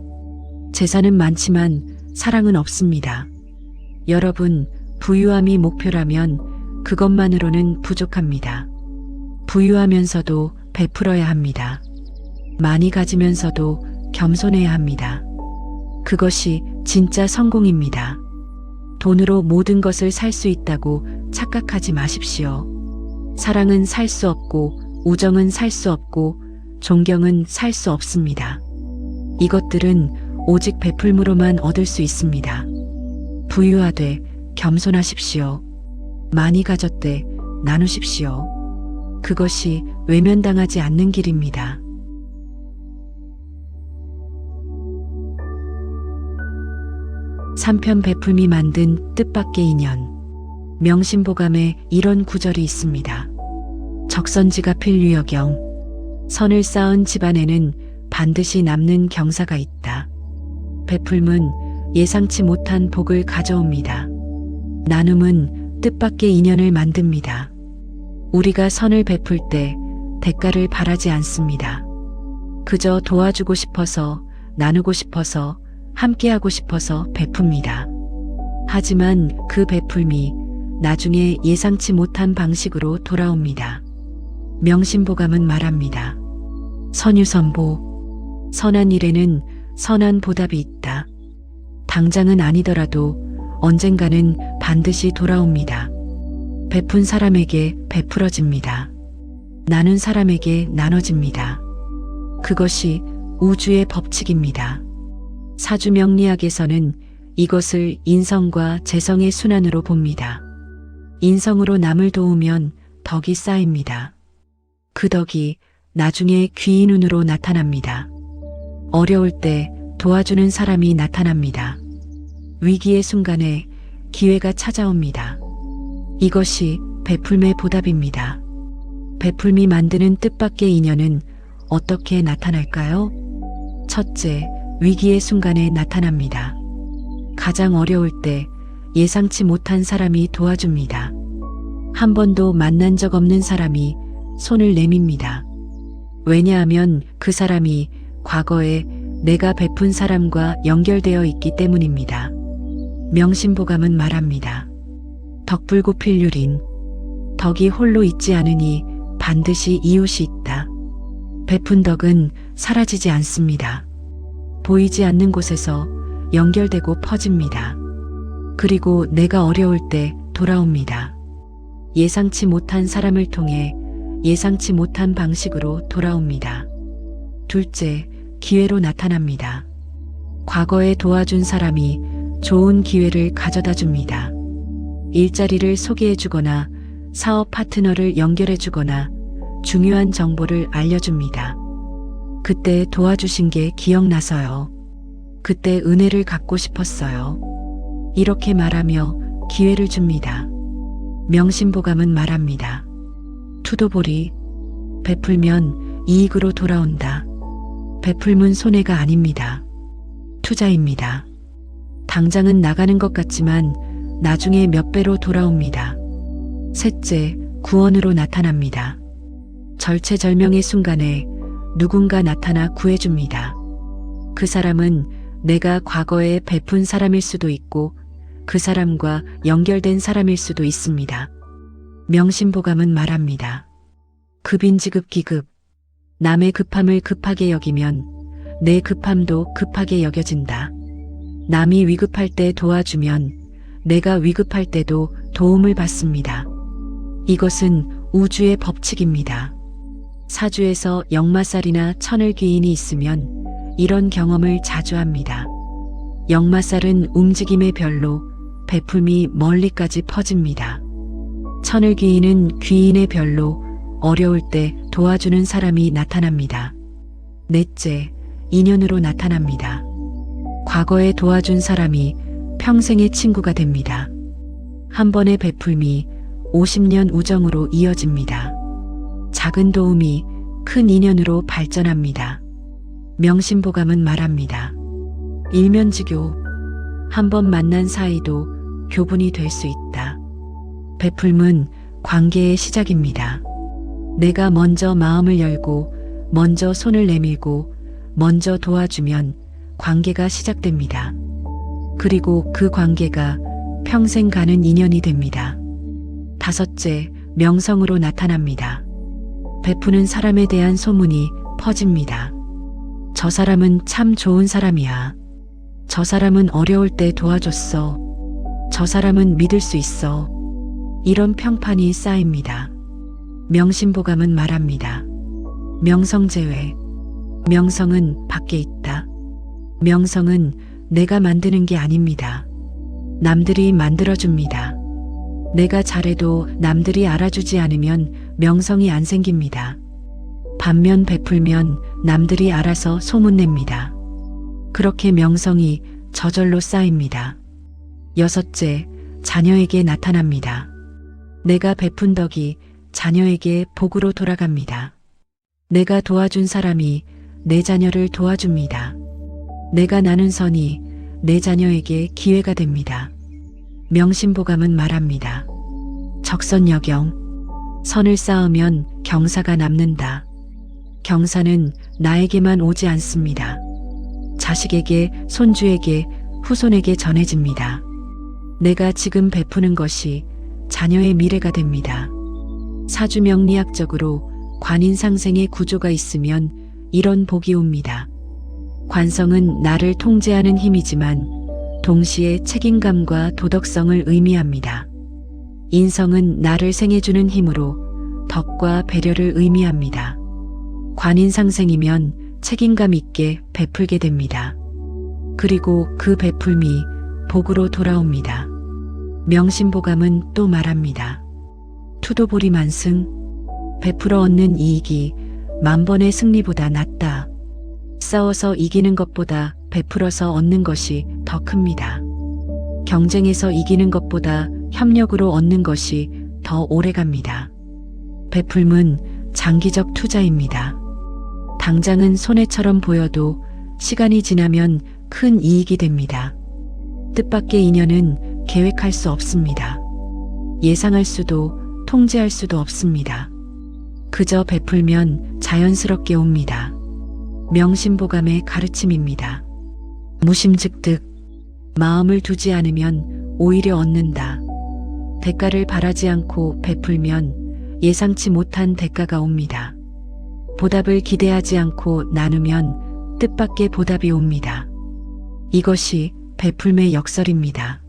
재산은 많지만 사랑은 없습니다. 여러분, 부유함이 목표라면 그것만으로는 부족합니다. 부유하면서도 베풀어야 합니다. 많이 가지면서도 겸손해야 합니다. 그것이 진짜 성공입니다. 돈으로 모든 것을 살 수 있다고 착각하지 마십시오. 사랑은 살 수 없고, 우정은 살 수 없고, 존경은 살 수 없습니다. 이것들은 오직 베풀므로만 얻을 수 있습니다. 부유하되 겸손하십시오. 많이 가졌되 나누십시오. 그것이 외면당하지 않는 길입니다. 삼편 베풀미 만든 뜻밖의 인연. 명심보감에 이런 구절이 있습니다. 적선지가 필류여경. 선을 쌓은 집안에는 반드시 남는 경사가 있다. 베풀문 예상치 못한 복을 가져옵니다. 나눔은 뜻밖의 인연을 만듭니다. 우리가 선을 베풀 때 대가를 바라지 않습니다. 그저 도와주고 싶어서, 나누고 싶어서, 함께하고 싶어서 베풉니다. 하지만 그 베풀미 나중에 예상치 못한 방식으로 돌아옵니다. 명심보감은 말합니다. 선유선보. 선한 일에는 선한 보답이 있다. 당장은 아니더라도 언젠가는 반드시 돌아옵니다. 베푼 사람에게 베풀어집니다. 나눈 사람에게 나눠집니다. 그것이 우주의 법칙입니다. 사주명리학에서는 이것을 인성과 재성의 순환으로 봅니다. 인성으로 남을 도우면 덕이 쌓입니다. 그 덕이 나중에 귀인운으로 나타납니다. 어려울 때 도와주는 사람이 나타납니다. 위기의 순간에 기회가 찾아옵니다. 이것이 베풀매의 보답입니다. 베풀미 만드는 뜻밖의 인연은 어떻게 나타날까요? 첫째, 위기의 순간에 나타납니다. 가장 어려울 때 예상치 못한 사람이 도와줍니다. 한 번도 만난 적 없는 사람이 손을 내밉니다. 왜냐하면 그 사람이 과거에 내가 베푼 사람과 연결되어 있기 때문입니다. 명심보감은 말합니다. 덕불고 필률인. 덕이 홀로 있지 않으니 반드시 이웃이 있다. 베푼 덕은 사라지지 않습니다. 보이지 않는 곳에서 연결되고 퍼집니다. 그리고 내가 어려울 때 돌아옵니다. 예상치 못한 사람을 통해 예상치 못한 방식으로 돌아옵니다. 둘째, 기회로 나타납니다. 과거에 도와준 사람이 좋은 기회를 가져다 줍니다. 일자리를 소개해 주거나 사업 파트너를 연결해 주거나 중요한 정보를 알려줍니다. 그때 도와주신 게 기억나서요. 그때 은혜를 갚고 싶었어요. 이렇게 말하며 기회를 줍니다. 명심보감은 말합니다. 투도보리. 베풀면 이익으로 돌아온다. 베풀문 손해가 아닙니다. 투자입니다. 당장은 나가는 것 같지만 나중에 몇 배로 돌아옵니다. 셋째, 구원으로 나타납니다. 절체절명의 순간에 누군가 나타나 구해줍니다. 그 사람은 내가 과거에 베푼 사람일 수도 있고 그 사람과 연결된 사람일 수도 있습니다. 명심보감은 말합니다. 급인지급기급. 남의 급함을 급하게 여기면 내 급함도 급하게 여겨진다. 남이 위급할 때 도와주면 내가 위급할 때도 도움을 받습니다. 이것은 우주의 법칙입니다. 사주에서 역마살이나 천을귀인이 있으면 이런 경험을 자주 합니다. 역마살은 움직임의 별로 베품이 멀리까지 퍼집니다. 천을귀인은 귀인의 별로 어려울 때 도와주는 사람이 나타납니다. 넷째, 인연으로 나타납니다. 과거에 도와준 사람이 평생의 친구가 됩니다. 한 번의 베풀미 50년 우정으로 이어집니다. 작은 도움이 큰 인연으로 발전합니다. 명심보감은 말합니다. 일면지교. 한 번 만난 사이도 교분이 될 수 있다. 베풀문 관계의 시작입니다. 내가 먼저 마음을 열고, 먼저 손을 내밀고, 먼저 도와주면 관계가 시작됩니다. 그리고 그 관계가 평생 가는 인연이 됩니다. 5째, 명성으로 나타납니다. 베푸는 사람에 대한 소문이 퍼집니다. 저 사람은 참 좋은 사람이야. 저 사람은 어려울 때 도와줬어. 저 사람은 믿을 수 있어. 이런 평판이 쌓입니다. 명심보감은 말합니다. 명성제외. 명성은 밖에 있다. 명성은 내가 만드는 게 아닙니다. 남들이 만들어줍니다. 내가 잘해도 남들이 알아주지 않으면 명성이 안 생깁니다. 반면 베풀면 남들이 알아서 소문냅니다. 그렇게 명성이 저절로 쌓입니다. 6째, 자녀에게 나타납니다. 내가 베푼 덕이 자녀에게 복으로 돌아갑니다. 내가 도와준 사람이 내 자녀를 도와줍니다. 내가 나눈 선이 내 자녀에게 기회가 됩니다. 명심보감은 말합니다. 적선여경. 선을 쌓으면 경사가 남는다. 경사는 나에게만 오지 않습니다. 자식에게, 손주에게, 후손에게 전해집니다. 내가 지금 베푸는 것이 자녀의 미래가 됩니다. 사주명리학적으로 관인상생의 구조가 있으면 이런 복이 옵니다. 관성은 나를 통제하는 힘이지만 동시에 책임감과 도덕성을 의미합니다. 인성은 나를 생해주는 힘으로 덕과 배려를 의미합니다. 관인상생이면 책임감 있게 베풀게 됩니다. 그리고 그 베풀미 복으로 돌아옵니다. 명심보감은 또 말합니다. 투도보리만승. 베풀어 얻는 이익이 만번의 승리보다 낫다. 싸워서 이기는 것보다 베풀어서 얻는 것이 더 큽니다. 경쟁에서 이기는 것보다 협력으로 얻는 것이 더 오래갑니다. 베풀문 장기적 투자입니다. 당장은 손해처럼 보여도 시간이 지나면 큰 이익이 됩니다. 뜻밖의 인연은 계획할 수 없습니다. 예상할 수도 통제할 수도 없습니다. 그저 베풀면 자연스럽게 옵니다. 명심보감의 가르침입니다. 무심즉득. 마음을 두지 않으면 오히려 얻는다. 대가를 바라지 않고 베풀면 예상치 못한 대가가 옵니다. 보답을 기대하지 않고 나누면 뜻밖의 보답이 옵니다. 이것이 베풀매의 역설입니다.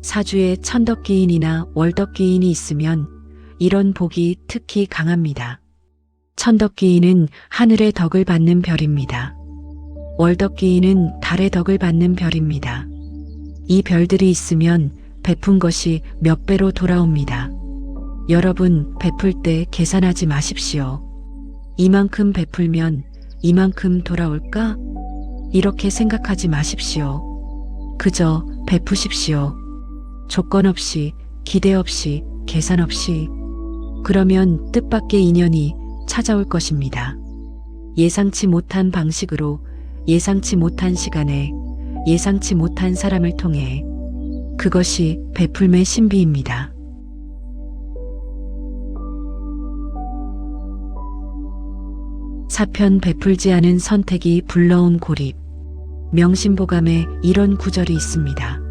사주에 천덕기인이나 월덕기인이 있으면 이런 복이 특히 강합니다. 천덕기인은 하늘의 덕을 받는 별입니다. 월덕기인은 달의 덕을 받는 별입니다. 이 별들이 있으면 베푼 것이 몇 배로 돌아옵니다. 여러분, 베풀 때 계산하지 마십시오. 이만큼 베풀면 이만큼 돌아올까? 이렇게 생각하지 마십시오. 그저 베푸십시오. 조건 없이, 기대 없이, 계산 없이. 그러면 뜻밖의 인연이 찾아올 것입니다. 예상치 못한 방식으로, 예상치 못한 시간에, 예상치 못한 사람을 통해. 그것이 베풀매 신비입니다. 사편 베풀지 않은 선택이 불러온 고립. 명심보감에 이런 구절이 있습니다.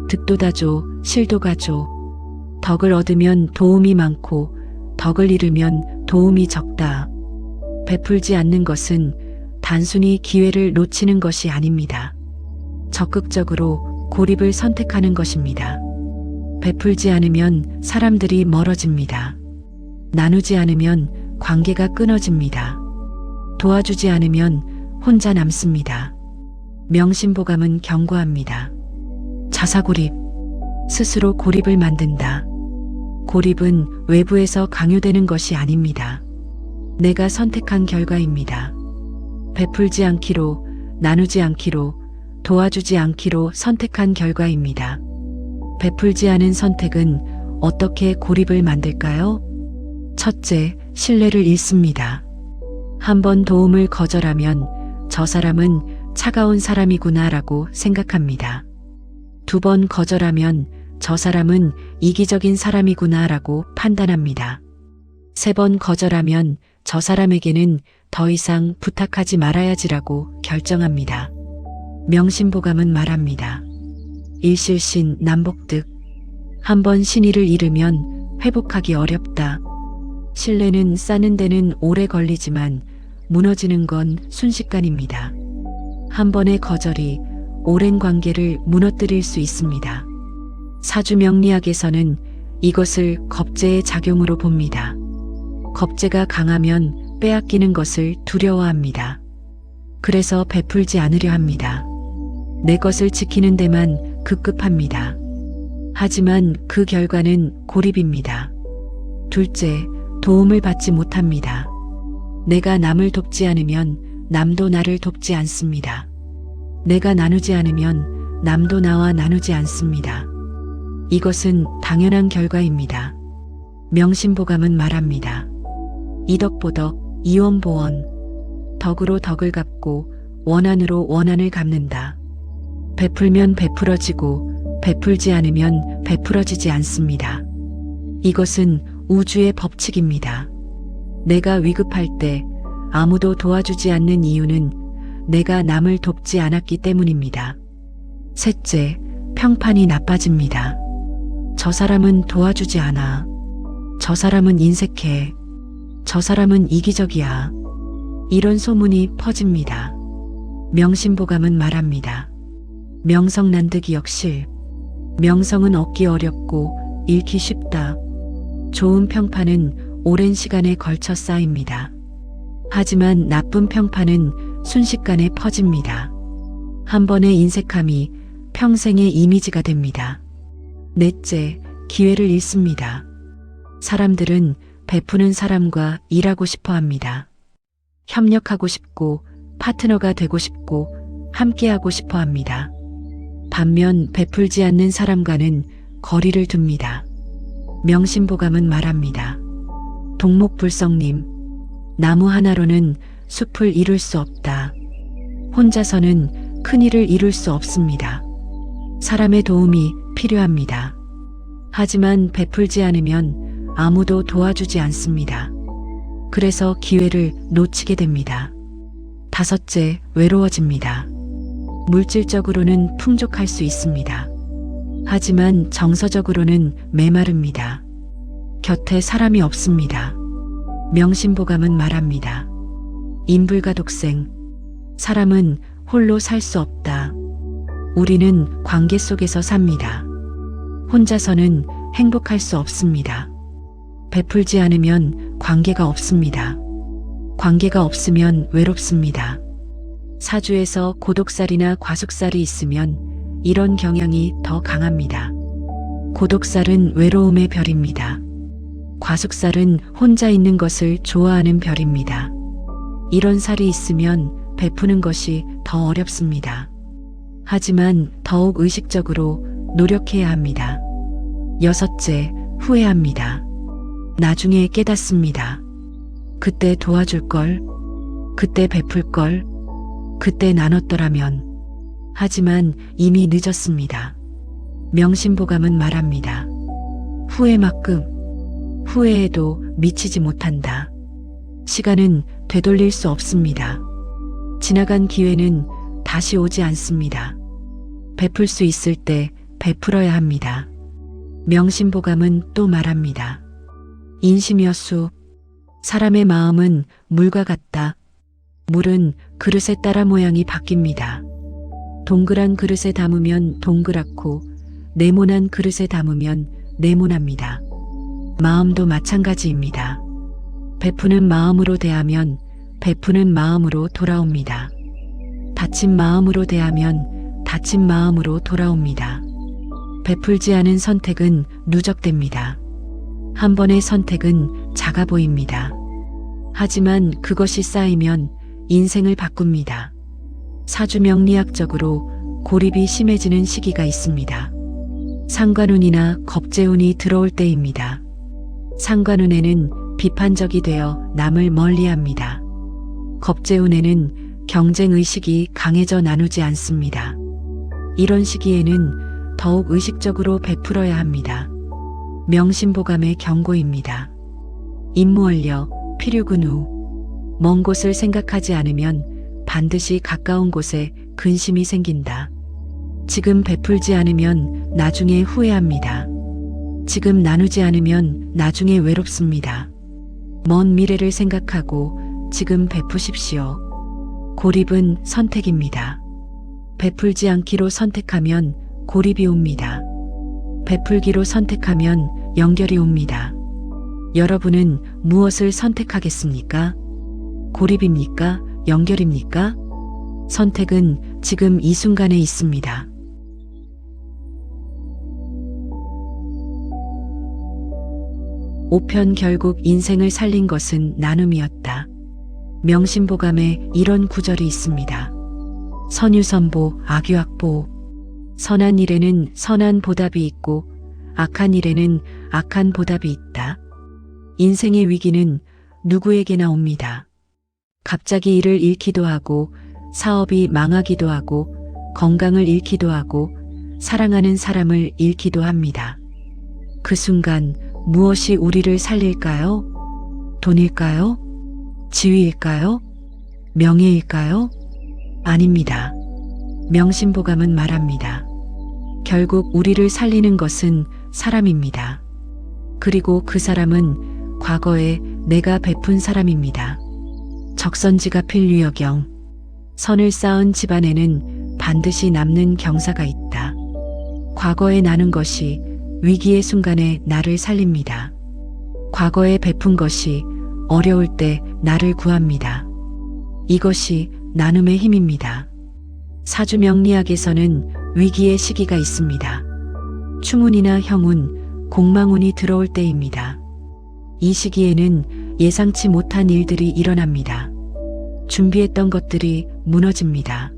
득도 다줘, 실도 가줘. 덕을 얻으면 도움이 많고 덕을 잃으면 도움이 적다. 베풀지 않는 것은 단순히 기회를 놓치는 것이 아닙니다. 적극적으로 고립을 선택하는 것입니다. 베풀지 않으면 사람들이 멀어집니다. 나누지 않으면 관계가 끊어집니다. 도와주지 않으면 혼자 남습니다. 명심보감은 경고합니다. 자사고립. 스스로 고립을 만든다. 고립은 외부에서 강요되는 것이 아닙니다. 내가 선택한 결과입니다. 베풀지 않기로, 나누지 않기로, 도와주지 않기로 선택한 결과입니다. 베풀지 않은 선택은 어떻게 고립을 만들까요? 첫째, 신뢰를 잃습니다. 한번 도움을 거절하면 저 사람은 차가운 사람이구나 라고 생각합니다. 2번 거절하면 저 사람은 이기적인 사람이구나라고 판단합니다. 3번 거절하면 저 사람에게는 더 이상 부탁하지 말아야지라고 결정합니다. 명심보감은 말합니다. 일실신 남복득. 한번 신의를 잃으면 회복하기 어렵다. 신뢰는 쌓는 데는 오래 걸리지만 무너지는 건 순식간입니다. 한 번의 거절이 오랜 관계를 무너뜨릴 수 있습니다. 사주명리학에서는 이것을 겁재의 작용으로 봅니다. 겁재가 강하면 빼앗기는 것을 두려워합니다. 그래서 베풀지 않으려 합니다. 내 것을 지키는 데만 급급합니다. 하지만 그 결과는 고립입니다. 둘째, 도움을 받지 못합니다. 내가 남을 돕지 않으면 남도 나를 돕지 않습니다. 내가 나누지 않으면 남도 나와 나누지 않습니다. 이것은 당연한 결과입니다. 명심보감은 말합니다. 이덕보덕, 이원보원. 덕으로 덕을 갚고 원한으로 원한을 갚는다. 베풀면 베풀어지고 베풀지 않으면 베풀어지지 않습니다. 이것은 우주의 법칙입니다. 내가 위급할 때 아무도 도와주지 않는 이유는 내가 남을 돕지 않았기 때문입니다. 셋째, 평판이 나빠집니다. 저 사람은 도와주지 않아. 저 사람은 인색해. 저 사람은 이기적이야. 이런 소문이 퍼집니다. 명심보감은 말합니다. 명성난득이 역실. 명성은 얻기 어렵고 잃기 쉽다. 좋은 평판은 오랜 시간에 걸쳐 쌓입니다. 하지만 나쁜 평판은 순식간에 퍼집니다. 한 번의 인색함이 평생의 이미지가 됩니다. 넷째, 기회를 잃습니다. 사람들은 베푸는 사람과 일하고 싶어 합니다. 협력하고 싶고 파트너가 되고 싶고 함께하고 싶어 합니다. 반면 베풀지 않는 사람과는 거리를 둡니다. 명심보감은 말합니다. 동목불성님, 나무 하나로는 숲을 이룰 수 없다. 혼자서는 큰 일을 이룰 수 없습니다. 사람의 도움이 필요합니다. 하지만 베풀지 않으면 아무도 도와주지 않습니다. 그래서 기회를 놓치게 됩니다. 다섯째, 외로워집니다. 물질적으로는 풍족할 수 있습니다. 하지만 정서적으로는 메마릅니다. 곁에 사람이 없습니다. 명심보감은 말합니다. 인불과 독생. 사람은 홀로 살 수 없다. 우리는 관계 속에서 삽니다. 혼자서는 행복할 수 없습니다. 베풀지 않으면 관계가 없습니다. 관계가 없으면 외롭습니다. 사주에서 고독살이나 과숙살이 있으면 이런 경향이 더 강합니다. 고독살은 외로움의 별입니다. 과숙살은 혼자 있는 것을 좋아하는 별입니다. 이런 살이 있으면 베푸는 것이 더 어렵습니다. 하지만 더욱 의식적으로 노력해야 합니다. 여섯째, 후회합니다. 나중에 깨닫습니다. 그때 도와줄 걸, 그때 베풀 걸, 그때 나눴더라면. 하지만 이미 늦었습니다. 명심보감은 말합니다. 후회만큼 후회해도 미치지 못한다. 시간은 되돌릴 수 없습니다. 지나간 기회는 다시 오지 않습니다. 베풀 수 있을 때 베풀어야 합니다. 명심보감은 또 말합니다. 인심여수. 사람의 마음은 물과 같다. 물은 그릇에 따라 모양이 바뀝니다. 동그란 그릇에 담으면 동그랗고 네모난 그릇에 담으면 네모납니다. 마음도 마찬가지입니다. 베푸는 마음으로 대하면 베푸는 마음으로 돌아옵니다. 다친 마음으로 대하면 다친 마음으로 돌아옵니다. 베풀지 않은 선택은 누적됩니다. 한 번의 선택은 작아 보입니다. 하지만 그것이 쌓이면 인생을 바꿉니다. 사주명리학적으로 고립이 심해지는 시기가 있습니다. 상관운이나 겁재운이 들어올 때입니다. 상관운에는 비판적이 되어 남을 멀리합니다. 겁재운에는 경쟁의식이 강해져 나누지 않습니다. 이런 시기에는 더욱 의식적으로 베풀어야 합니다. 명심보감의 경고입니다. 임무원료, 필요근 후. 먼 곳을 생각하지 않으면 반드시 가까운 곳에 근심이 생긴다. 지금 베풀지 않으면 나중에 후회합니다. 지금 나누지 않으면 나중에 외롭습니다. 먼 미래를 생각하고 지금 베푸십시오. 고립은 선택입니다. 베풀지 않기로 선택하면 고립이 옵니다. 베풀기로 선택하면 연결이 옵니다. 여러분은 무엇을 선택하겠습니까? 고립입니까? 연결입니까? 선택은 지금 이 순간에 있습니다. 5편 결국 인생을 살린 것은 나눔이었다. 명심보감에 이런 구절이 있습니다. 선유선보, 악유악보. 선한 일에는 선한 보답이 있고 악한 일에는 악한 보답이 있다. 인생의 위기는 누구에게나 옵니다. 갑자기 일을 잃기도 하고 사업이 망하기도 하고 건강을 잃기도 하고 사랑하는 사람을 잃기도 합니다. 그 순간 무엇이 우리를 살릴까요? 돈일까요? 지위일까요? 명예일까요? 아닙니다. 명심보감은 말합니다. 결국 우리를 살리는 것은 사람입니다. 그리고 그 사람은 과거에 내가 베푼 사람입니다. 적선지가 필류여경. 선을 쌓은 집안에는 반드시 남는 경사가 있다. 과거에 나눈 것이 위기의 순간에 나를 살립니다. 과거에 베푼 것이 어려울 때 나를 구합니다. 이것이 나눔의 힘입니다. 사주명리학에서는 위기의 시기가 있습니다. 충운이나 형운, 공망운이 들어올 때입니다. 이 시기에는 예상치 못한 일들이 일어납니다. 준비했던 것들이 무너집니다.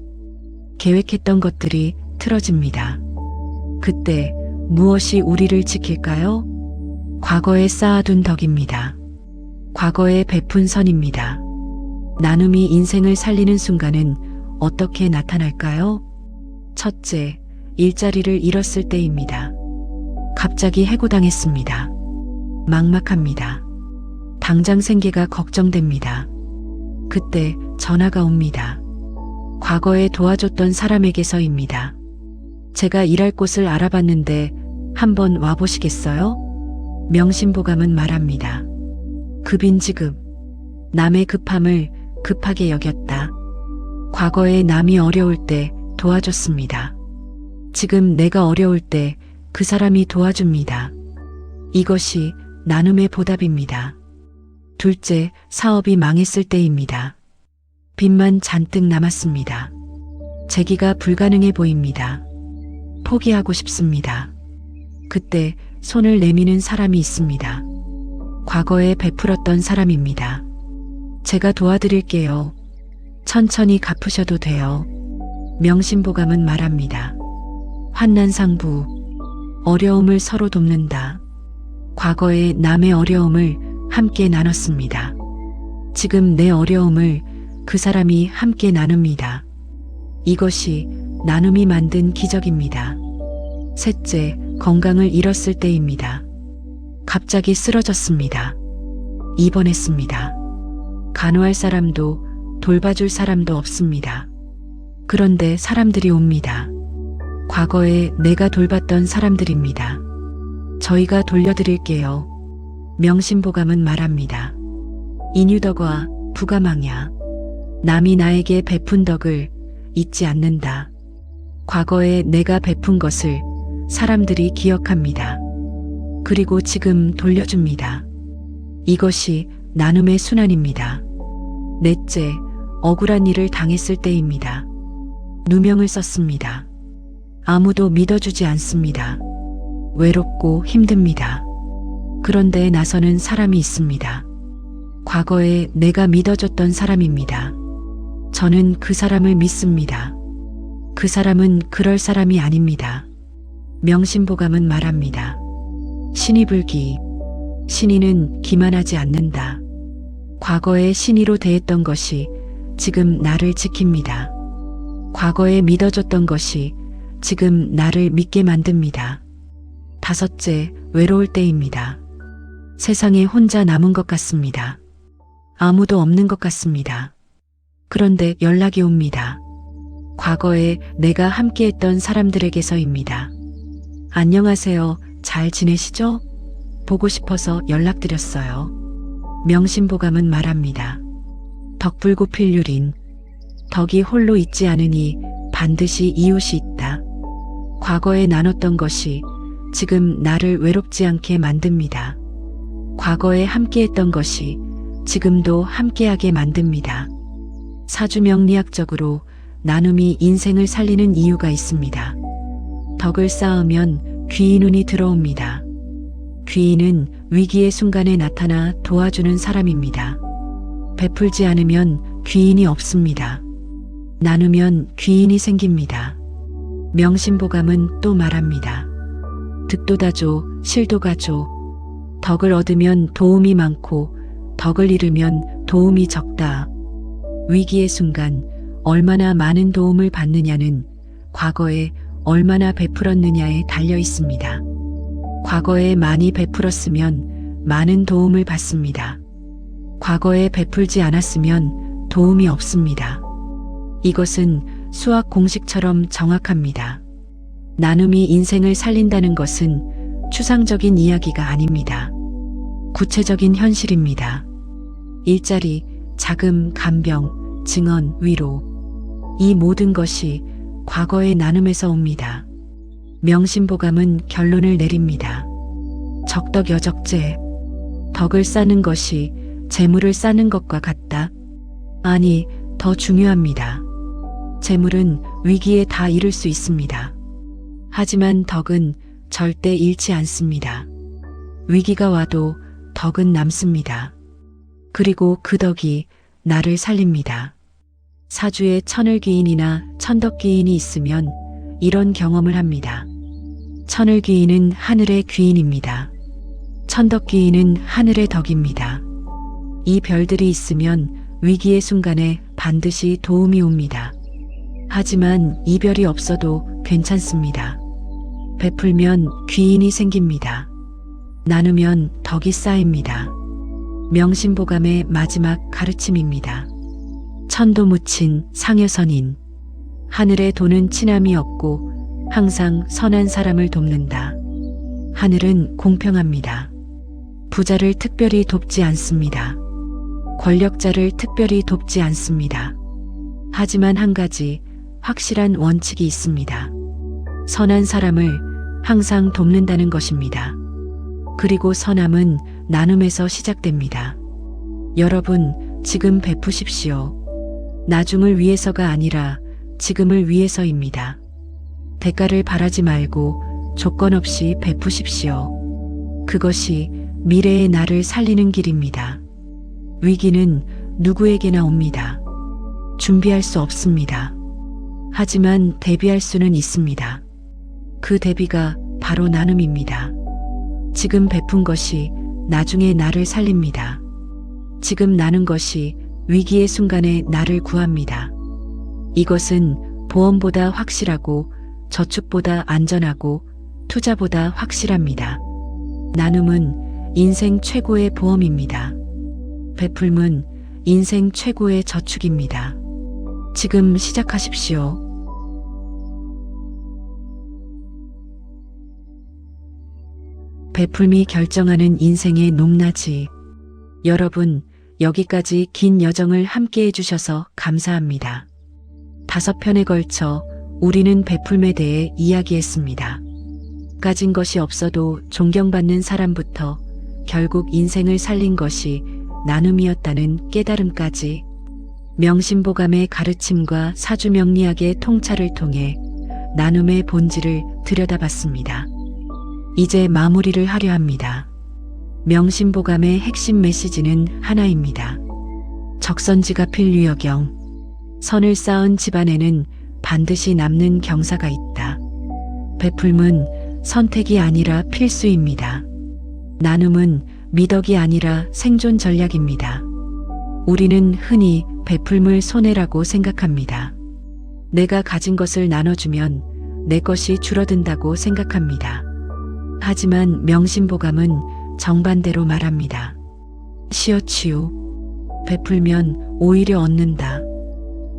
계획했던 것들이 틀어집니다. 그때 무엇이 우리를 지킬까요? 과거에 쌓아둔 덕입니다. 과거에 베푼 선입니다. 나눔이 인생을 살리는 순간은 어떻게 나타날까요? 첫째, 일자리를 잃었을 때입니다. 갑자기 해고당했습니다. 막막합니다. 당장 생계가 걱정됩니다. 그때 전화가 옵니다. 과거에 도와줬던 사람에게서입니다. 제가 일할 곳을 알아봤는데 한번 와보시겠어요? 명심보감은 말합니다. 급인지급. 남의 급함을 급하게 여겼다. 과거에 남이 어려울 때 도와줬습니다. 지금 내가 어려울 때 그 사람이 도와줍니다. 이것이 나눔의 보답입니다. 둘째, 사업이 망했을 때입니다. 빚만 잔뜩 남았습니다. 재기가 불가능해 보입니다. 포기하고 싶습니다. 그때 손을 내미는 사람이 있습니다. 과거에 베풀었던 사람입니다. 제가 도와드릴게요. 천천히 갚으셔도 돼요. 명심보감은 말합니다. 환난상부. 어려움을 서로 돕는다. 과거에 남의 어려움을 함께 나눴습니다. 지금 내 어려움을 그 사람이 함께 나눕니다. 이것이 나눔이 만든 기적입니다. 셋째, 건강을 잃었을 때입니다. 갑자기 쓰러졌습니다. 입원했습니다. 간호할 사람도 돌봐줄 사람도 없습니다. 그런데 사람들이 옵니다. 과거에 내가 돌봤던 사람들입니다. 저희가 돌려드릴게요. 명심보감은 말합니다. 인유덕화, 부가망야. 남이 나에게 베푼 덕을 잊지 않는다. 과거에 내가 베푼 것을 사람들이 기억합니다. 그리고 지금 돌려줍니다. 이것이 나눔의 순환입니다. 넷째, 억울한 일을 당했을 때입니다. 누명을 썼습니다. 아무도 믿어주지 않습니다. 외롭고 힘듭니다. 그런데 나서는 사람이 있습니다. 과거에 내가 믿어줬던 사람입니다. 저는 그 사람을 믿습니다. 그 사람은 그럴 사람이 아닙니다. 명심보감은 말합니다. 신의불기. 신의는 기만하지 않는다. 과거에 신의로 대했던 것이 지금 나를 지킵니다. 과거에 믿어줬던 것이 지금 나를 믿게 만듭니다. 다섯째, 외로울 때입니다. 세상에 혼자 남은 것 같습니다. 아무도 없는 것 같습니다. 그런데 연락이 옵니다. 과거에 내가 함께했던 사람들에게서입니다. 안녕하세요. 잘 지내시죠? 보고 싶어서 연락드렸어요. 명심보감은 말합니다. 덕불고 필률인. 덕이 홀로 있지 않으니 반드시 이웃이 있다. 과거에 나눴던 것이 지금 나를 외롭지 않게 만듭니다. 과거에 함께했던 것이 지금도 함께하게 만듭니다. 사주명리학적으로 나눔이 인생을 살리는 이유가 있습니다. 덕을 쌓으면 귀인운이 들어옵니다. 귀인은 위기의 순간에 나타나 도와주는 사람입니다. 베풀지 않으면 귀인이 없습니다. 나누면 귀인이 생깁니다. 명심보감은 또 말합니다. 득도 다줘, 실도 가줘. 덕을 얻으면 도움이 많고 덕을 잃으면 도움이 적다. 위기의 순간 얼마나 많은 도움을 받느냐는 과거에 얼마나 베풀었느냐에 달려 있습니다. 과거에 많이 베풀었으면 많은 도움을 받습니다. 과거에 베풀지 않았으면 도움이 없습니다. 이것은 수학 공식처럼 정확합니다. 나눔이 인생을 살린다는 것은 추상적인 이야기가 아닙니다. 구체적인 현실입니다. 일자리, 자금, 간병, 증언, 위로. 이 모든 것이 과거의 나눔에서 옵니다. 명심보감은 결론을 내립니다. 적덕여적재. 덕을 쌓는 것이 재물을 쌓는 것과 같다. 아니, 더 중요합니다. 재물은 위기에 다 잃을 수 있습니다. 하지만 덕은 절대 잃지 않습니다. 위기가 와도 덕은 남습니다. 그리고 그 덕이 나를 살립니다. 사주에 천을귀인이나 천덕귀인이 있으면 이런 경험을 합니다. 천을귀인은 하늘의 귀인입니다. 천덕귀인은 하늘의 덕입니다. 이 별들이 있으면 위기의 순간에 반드시 도움이 옵니다. 하지만 이별이 없어도 괜찮습니다. 베풀면 귀인이 생깁니다. 나누면 덕이 쌓입니다. 명심보감의 마지막 가르침입니다. 천도무친 상여선인. 하늘의 도는 친함이 없고 항상 선한 사람을 돕는다. 하늘은 공평합니다. 부자를 특별히 돕지 않습니다. 권력자를 특별히 돕지 않습니다. 하지만 한 가지 확실한 원칙이 있습니다. 선한 사람을 항상 돕는다는 것입니다. 그리고 선함은 나눔에서 시작됩니다. 여러분, 지금 베푸십시오. 나중을 위해서가 아니라 지금을 위해서입니다. 대가를 바라지 말고 조건 없이 베푸십시오. 그것이 미래의 나를 살리는 길입니다. 위기는 누구에게나 옵니다. 준비할 수 없습니다. 하지만 대비할 수는 있습니다. 그 대비가 바로 나눔입니다. 지금 베푼 것이 나중에 나를 살립니다. 지금 나눈 것이 위기의 순간에 나를 구합니다. 이것은 보험보다 확실하고 저축보다 안전하고 투자보다 확실합니다. 나눔은 인생 최고의 보험입니다. 베풀문 인생 최고의 저축입니다. 지금 시작하십시오. 베풀미 결정하는 인생의 높낮이. 여러분, 여기까지 긴 여정을 함께 해주셔서 감사합니다. 5편에 걸쳐 우리는 베풀매 대해 이야기했습니다. 가진 것이 없어도 존경받는 사람부터 결국 인생을 살린 것이 나눔이었다는 깨달음까지 명심보감의 가르침과 사주명리학의 통찰을 통해 나눔의 본질을 들여다봤습니다. 이제 마무리를 하려 합니다. 명심보감의 핵심 메시지는 하나입니다. 적선지가 필유여경. 선을 쌓은 집안에는 반드시 남는 경사가 있다. 베풀문 선택이 아니라 필수입니다. 나눔은 미덕이 아니라 생존 전략입니다. 우리는 흔히 베풀물 손해라고 생각합니다. 내가 가진 것을 나눠주면 내 것이 줄어든다고 생각합니다. 하지만 명심보감은 정반대로 말합니다. 시어치우. 베풀면 오히려 얻는다.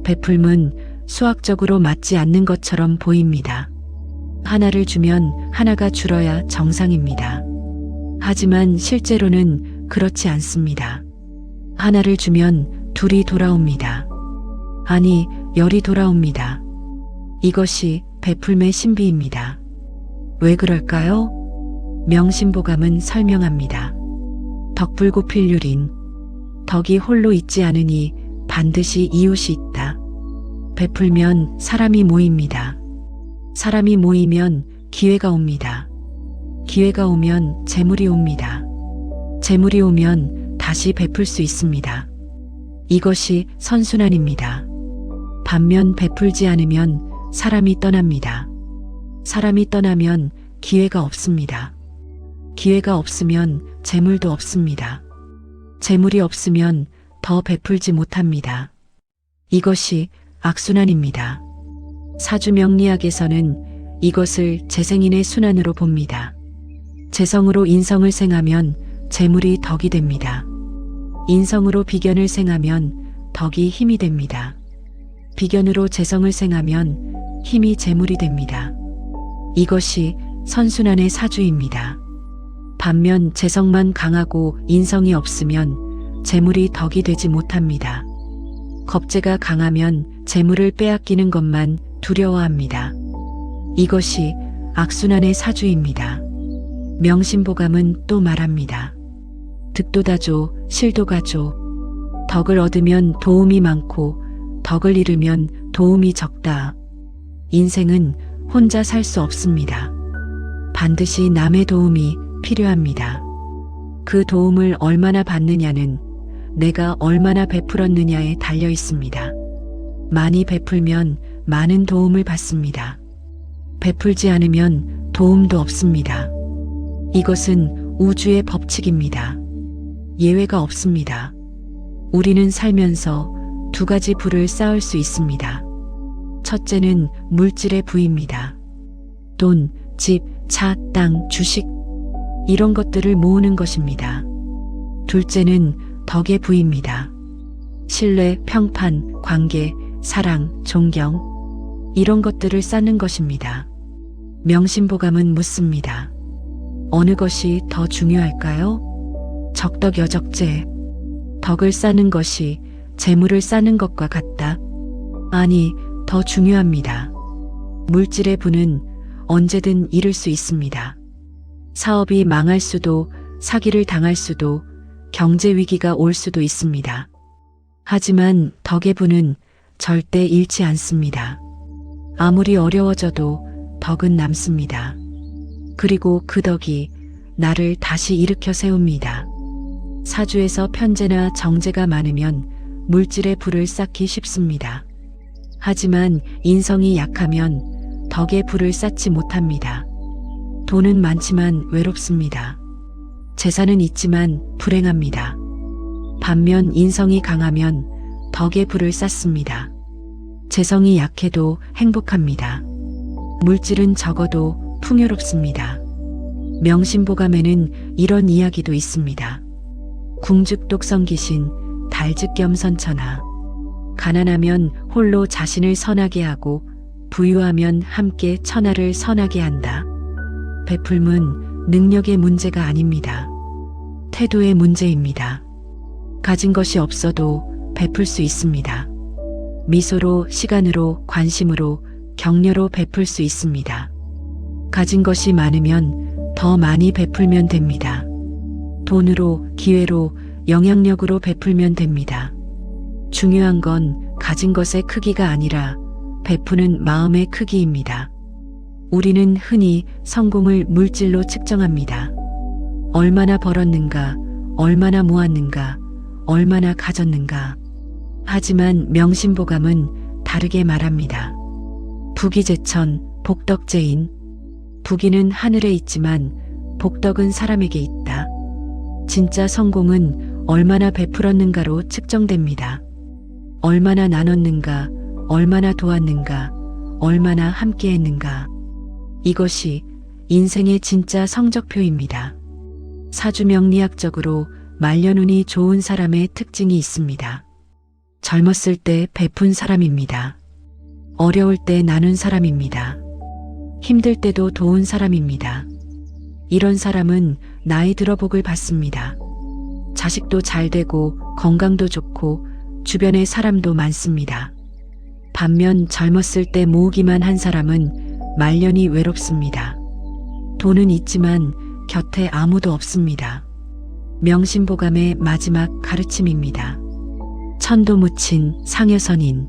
베풀면 수학적으로 맞지 않는 것처럼 보입니다. 하나를 주면 하나가 줄어야 정상입니다. 하지만 실제로는 그렇지 않습니다. 하나를 주면 둘이 돌아옵니다. 아니, 열이 돌아옵니다. 이것이 베풀매 신비입니다. 왜 그럴까요? 명심보감은 설명합니다. 덕불고필률인. 덕이 홀로 있지 않으니 반드시 이웃이 있다. 베풀면 사람이 모입니다. 사람이 모이면 기회가 옵니다. 기회가 오면 재물이 옵니다. 재물이 오면 다시 베풀 수 있습니다. 이것이 선순환입니다. 반면 베풀지 않으면 사람이 떠납니다. 사람이 떠나면 기회가 없습니다. 기회가 없으면 재물도 없습니다. 재물이 없으면 더 베풀지 못합니다. 이것이 악순환입니다. 사주명리학에서는 이것을 재생인의 순환으로 봅니다. 재성으로 인성을 생하면 재물이 덕이 됩니다. 인성으로 비견을 생하면 덕이 힘이 됩니다. 비견으로 재성을 생하면 힘이 재물이 됩니다. 이것이 선순환의 사주입니다. 반면 재성만 강하고 인성이 없으면 재물이 덕이 되지 못합니다. 겁재가 강하면 재물을 빼앗기는 것만 두려워합니다. 이것이 악순환의 사주입니다. 명심보감은 또 말합니다. 득도다조, 실도가조. 덕을 얻으면 도움이 많고 덕을 잃으면 도움이 적다. 인생은 혼자 살 수 없습니다. 반드시 남의 도움이 필요합니다. 그 도움을 얼마나 받느냐는 내가 얼마나 베풀었느냐에 달려 있습니다. 많이 베풀면 많은 도움을 받습니다. 베풀지 않으면 도움도 없습니다. 이것은 우주의 법칙입니다. 예외가 없습니다. 우리는 살면서 두 가지 부를 쌓을 수 있습니다. 첫째는 물질의 부입니다. 돈, 집, 차, 땅, 주식 이런 것들을 모으는 것입니다. 둘째는 덕의 부입니다. 신뢰, 평판, 관계, 사랑, 존경 이런 것들을 쌓는 것입니다. 명심보감은 묻습니다. 어느 것이 더 중요할까요? 적덕여적재. 덕을 쌓는 것이 재물을 쌓는 것과 같다. 아니, 더 중요합니다. 물질의 부는 언제든 잃을 수 있습니다. 사업이 망할 수도, 사기를 당할 수도, 경제 위기가 올 수도 있습니다. 하지만 덕의 부는 절대 잃지 않습니다. 아무리 어려워져도 덕은 남습니다. 그리고 그 덕이 나를 다시 일으켜 세웁니다. 사주에서 편재나 정제가 많으면 물질의 부를 쌓기 쉽습니다. 하지만 인성이 약하면 덕의 부를 쌓지 못합니다. 돈은 많지만 외롭습니다. 재산은 있지만 불행합니다. 반면 인성이 강하면 덕의 부를 쌓습니다. 재성이 약해도 행복합니다. 물질은 적어도 풍요롭습니다. 명심보감에는 이런 이야기도 있습니다. 궁죽독성귀신, 달즉겸선천하. 가난하면 홀로 자신을 선하게 하고 부유하면 함께 천하를 선하게 한다. 베풀문 능력의 문제가 아닙니다. 태도의 문제입니다. 가진 것이 없어도 베풀 수 있습니다. 미소로, 시간으로, 관심으로, 격려로 베풀 수 있습니다. 가진 것이 많으면 더 많이 베풀면 됩니다. 돈으로, 기회로, 영향력으로 베풀면 됩니다. 중요한 건 가진 것의 크기가 아니라 베푸는 마음의 크기입니다. 우리는 흔히 성공을 물질로 측정합니다. 얼마나 벌었는가, 얼마나 모았는가, 얼마나 가졌는가. 하지만 명심보감은 다르게 말합니다. 부귀제천, 복덕재인. 부귀는 하늘에 있지만 복덕은 사람에게 있다. 진짜 성공은 얼마나 베풀었는가로 측정됩니다. 얼마나 나눴는가, 얼마나 도왔는가, 얼마나 함께 했는가. 이것이 인생의 진짜 성적표입니다. 사주명리학적으로 말년운이 좋은 사람의 특징이 있습니다. 젊었을 때 베푼 사람입니다. 어려울 때 나눈 사람입니다. 힘들 때도 도운 사람입니다. 이런 사람은 나이 들어 복을 받습니다. 자식도 잘 되고 건강도 좋고 주변에 사람도 많습니다. 반면 젊었을 때 모으기만 한 사람은 말년이 외롭습니다. 돈은 있지만 곁에 아무도 없습니다. 명심보감의 마지막 가르침입니다. 천도 묻힌 상여선인.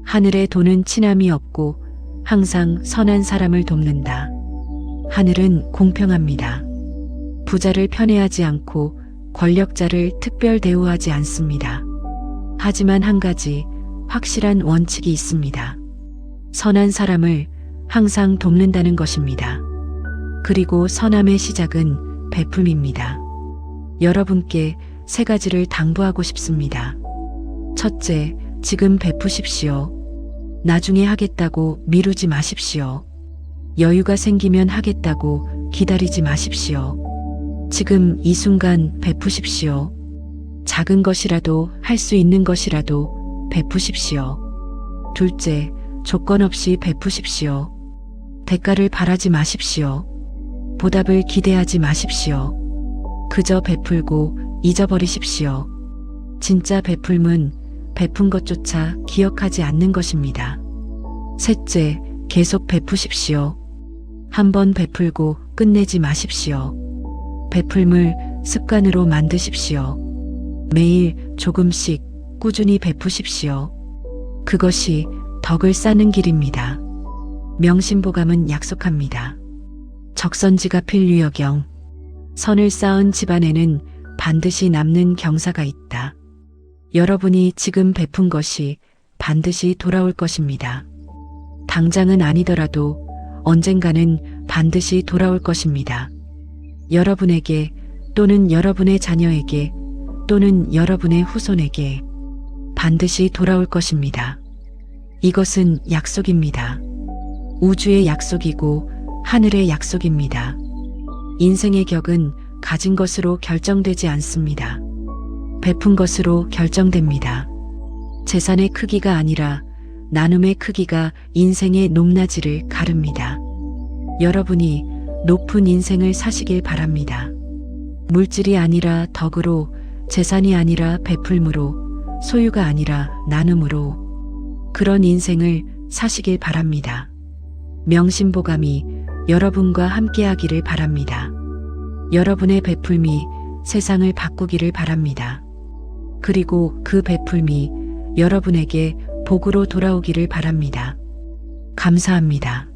하늘에 돈은 친함이 없고 항상 선한 사람을 돕는다. 하늘은 공평합니다. 부자를 편애하지 않고 권력자를 특별 대우하지 않습니다. 하지만 한 가지 확실한 원칙이 있습니다. 선한 사람을 항상 돕는다는 것입니다. 그리고 선함의 시작은 베품입니다. 여러분께 세 가지를 당부하고 싶습니다. 첫째, 지금 베푸십시오. 나중에 하겠다고 미루지 마십시오. 여유가 생기면 하겠다고 기다리지 마십시오. 지금 이 순간 베푸십시오. 작은 것이라도 할 수 있는 것이라도 베푸십시오. 둘째, 조건 없이 베푸십시오. 대가를 바라지 마십시오. 보답을 기대하지 마십시오. 그저 베풀고 잊어버리십시오. 진짜 베풀문 베푼 것조차 기억하지 않는 것입니다. 셋째, 계속 베푸십시오. 한번 베풀고 끝내지 마십시오. 베풀물 습관으로 만드십시오. 매일 조금씩 꾸준히 베푸십시오. 그것이 덕을 쌓는 길입니다. 명심보감은 약속합니다. 적선지가 필류여경. 선을 쌓은 집안에는 반드시 남는 경사가 있다. 여러분이 지금 베푼 것이 반드시 돌아올 것입니다. 당장은 아니더라도 언젠가는 반드시 돌아올 것입니다. 여러분에게 또는 여러분의 자녀에게 또는 여러분의 후손에게 반드시 돌아올 것입니다. 이것은 약속입니다. 우주의 약속이고 하늘의 약속입니다. 인생의 격은 가진 것으로 결정되지 않습니다. 베푼 것으로 결정됩니다. 재산의 크기가 아니라 나눔의 크기가 인생의 높낮이를 가릅니다. 여러분이 높은 인생을 사시길 바랍니다. 물질이 아니라 덕으로, 재산이 아니라 베풀므로, 소유가 아니라 나눔으로 그런 인생을 사시길 바랍니다. 명심보감이 여러분과 함께하기를 바랍니다. 여러분의 베풀미 세상을 바꾸기를 바랍니다. 그리고 그 베풀미 여러분에게 복으로 돌아오기를 바랍니다. 감사합니다.